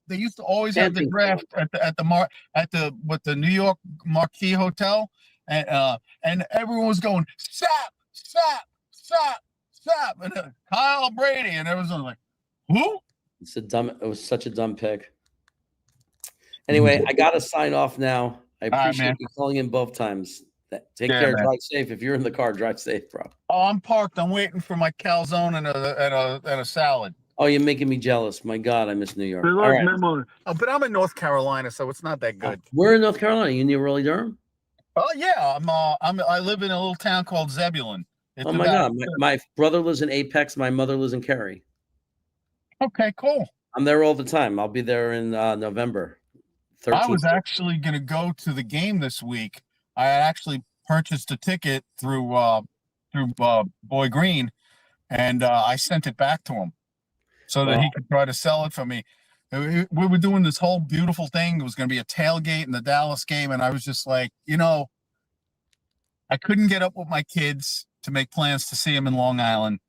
they used to always have the draft at the New York Marquis Hotel, and everyone was going Sapp, and Kyle Brady, and everyone was like, who? It was such a dumb pick. Anyway, I gotta sign off now. I appreciate you calling in both times. Take care. Man. Drive safe. If you're in the car, drive safe, bro. Oh, I'm parked. I'm waiting for my calzone and a salad. Oh, you're making me jealous. My God, I miss New York. All right. But I'm in North Carolina, so it's not that good. We're in North Carolina. You near Raleigh, Durham? Oh yeah, I live in a little town called Zebulon. Oh my God, my brother lives in Apex. My mother lives in Cary. Okay, cool. I'm there all the time. I'll be there in November 13th. I was actually going to go to the game this week. I actually purchased a ticket through Boy Green, and I sent it back to him so that he could try to sell it for me. We were doing this whole beautiful thing. It was going to be a tailgate in the Dallas game, and I was just like, I couldn't get up with my kids to make plans to see them in Long Island,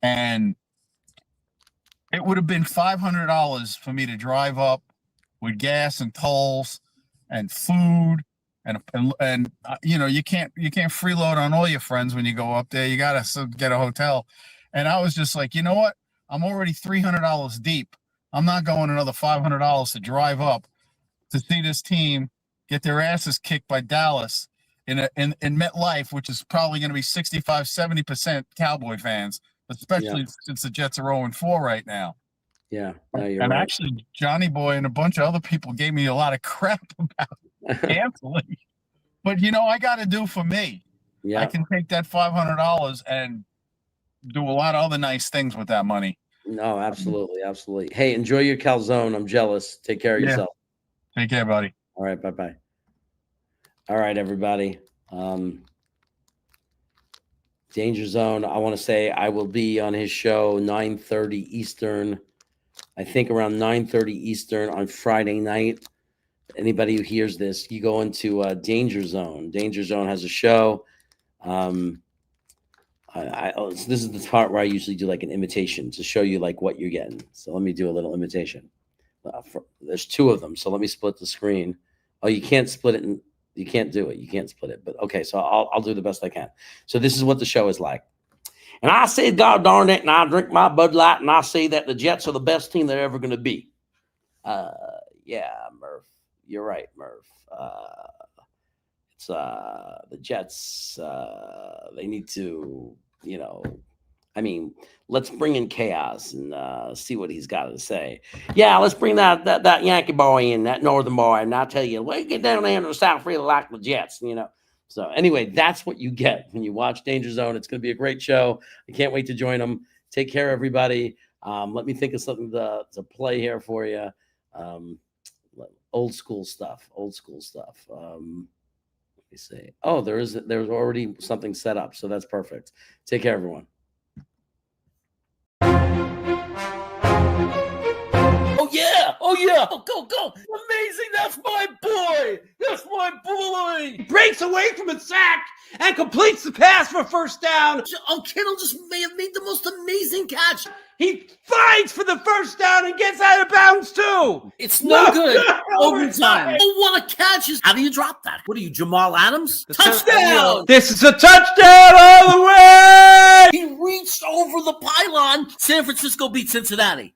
and it would have been $500 for me to drive up with gas and tolls and food. And you can't freeload on all your friends when you go up there. You got to get a hotel. And I was just like, you know what? I'm already $300 deep. I'm not going another $500 to drive up to see this team get their asses kicked by Dallas in MetLife, which is probably going to be 65-70% Cowboy fans, especially since the Jets are 0-4 right now. Yeah, no, you're And right. actually, Johnny Boy and a bunch of other people gave me a lot of crap about canceling. But I got to do for me. Yeah. I can take that $500 and do a lot of other nice things with that money. No, absolutely, absolutely. Hey, enjoy your calzone. I'm jealous. Take care of yourself. Take care, buddy. All right, bye-bye. All right, everybody. Danger Zone. I want to say I will be on his show 9:30 Eastern. I think around 9:30 Eastern on Friday night. Anybody who hears this, you go into Danger Zone. Danger Zone has a show. This is the part where I usually do like an imitation to show you like what you're getting. So let me do a little imitation. There's two of them, so let me split the screen. Oh, you can't split it, and you can't do it. You can't split it, but okay. So I'll do the best I can. So this is what the show is like. And I say, God darn it, and I drink my Bud Light, and I say that the Jets are the best team they're ever going to be. Yeah, Murph, you're right, Murph. It's the Jets. They need to, let's bring in chaos and see what he's got to say. Yeah, let's bring that Yankee boy in, that Northern boy, and I'll tell you, we get down there in the South really like the Jets, So anyway, that's what you get when you watch Danger Zone. It's going to be a great show. I can't wait to join them. Take care, everybody. Let me think of something to play here for you. Old school stuff. Let me see. Oh, there's already something set up, so that's perfect. Take care, everyone. Oh yeah, go. Amazing, that's my boy. That's my boy. He breaks away from a sack and completes the pass for first down. Oh, Kittle just may have made the most amazing catch. He fights for the first down and gets out of bounds too. It's no good. Overtime. Oh, what a catch. How do you drop that? What are you, Jamal Adams? Touchdown. This is a touchdown all the way. He reached over the pylon. San Francisco beat Cincinnati.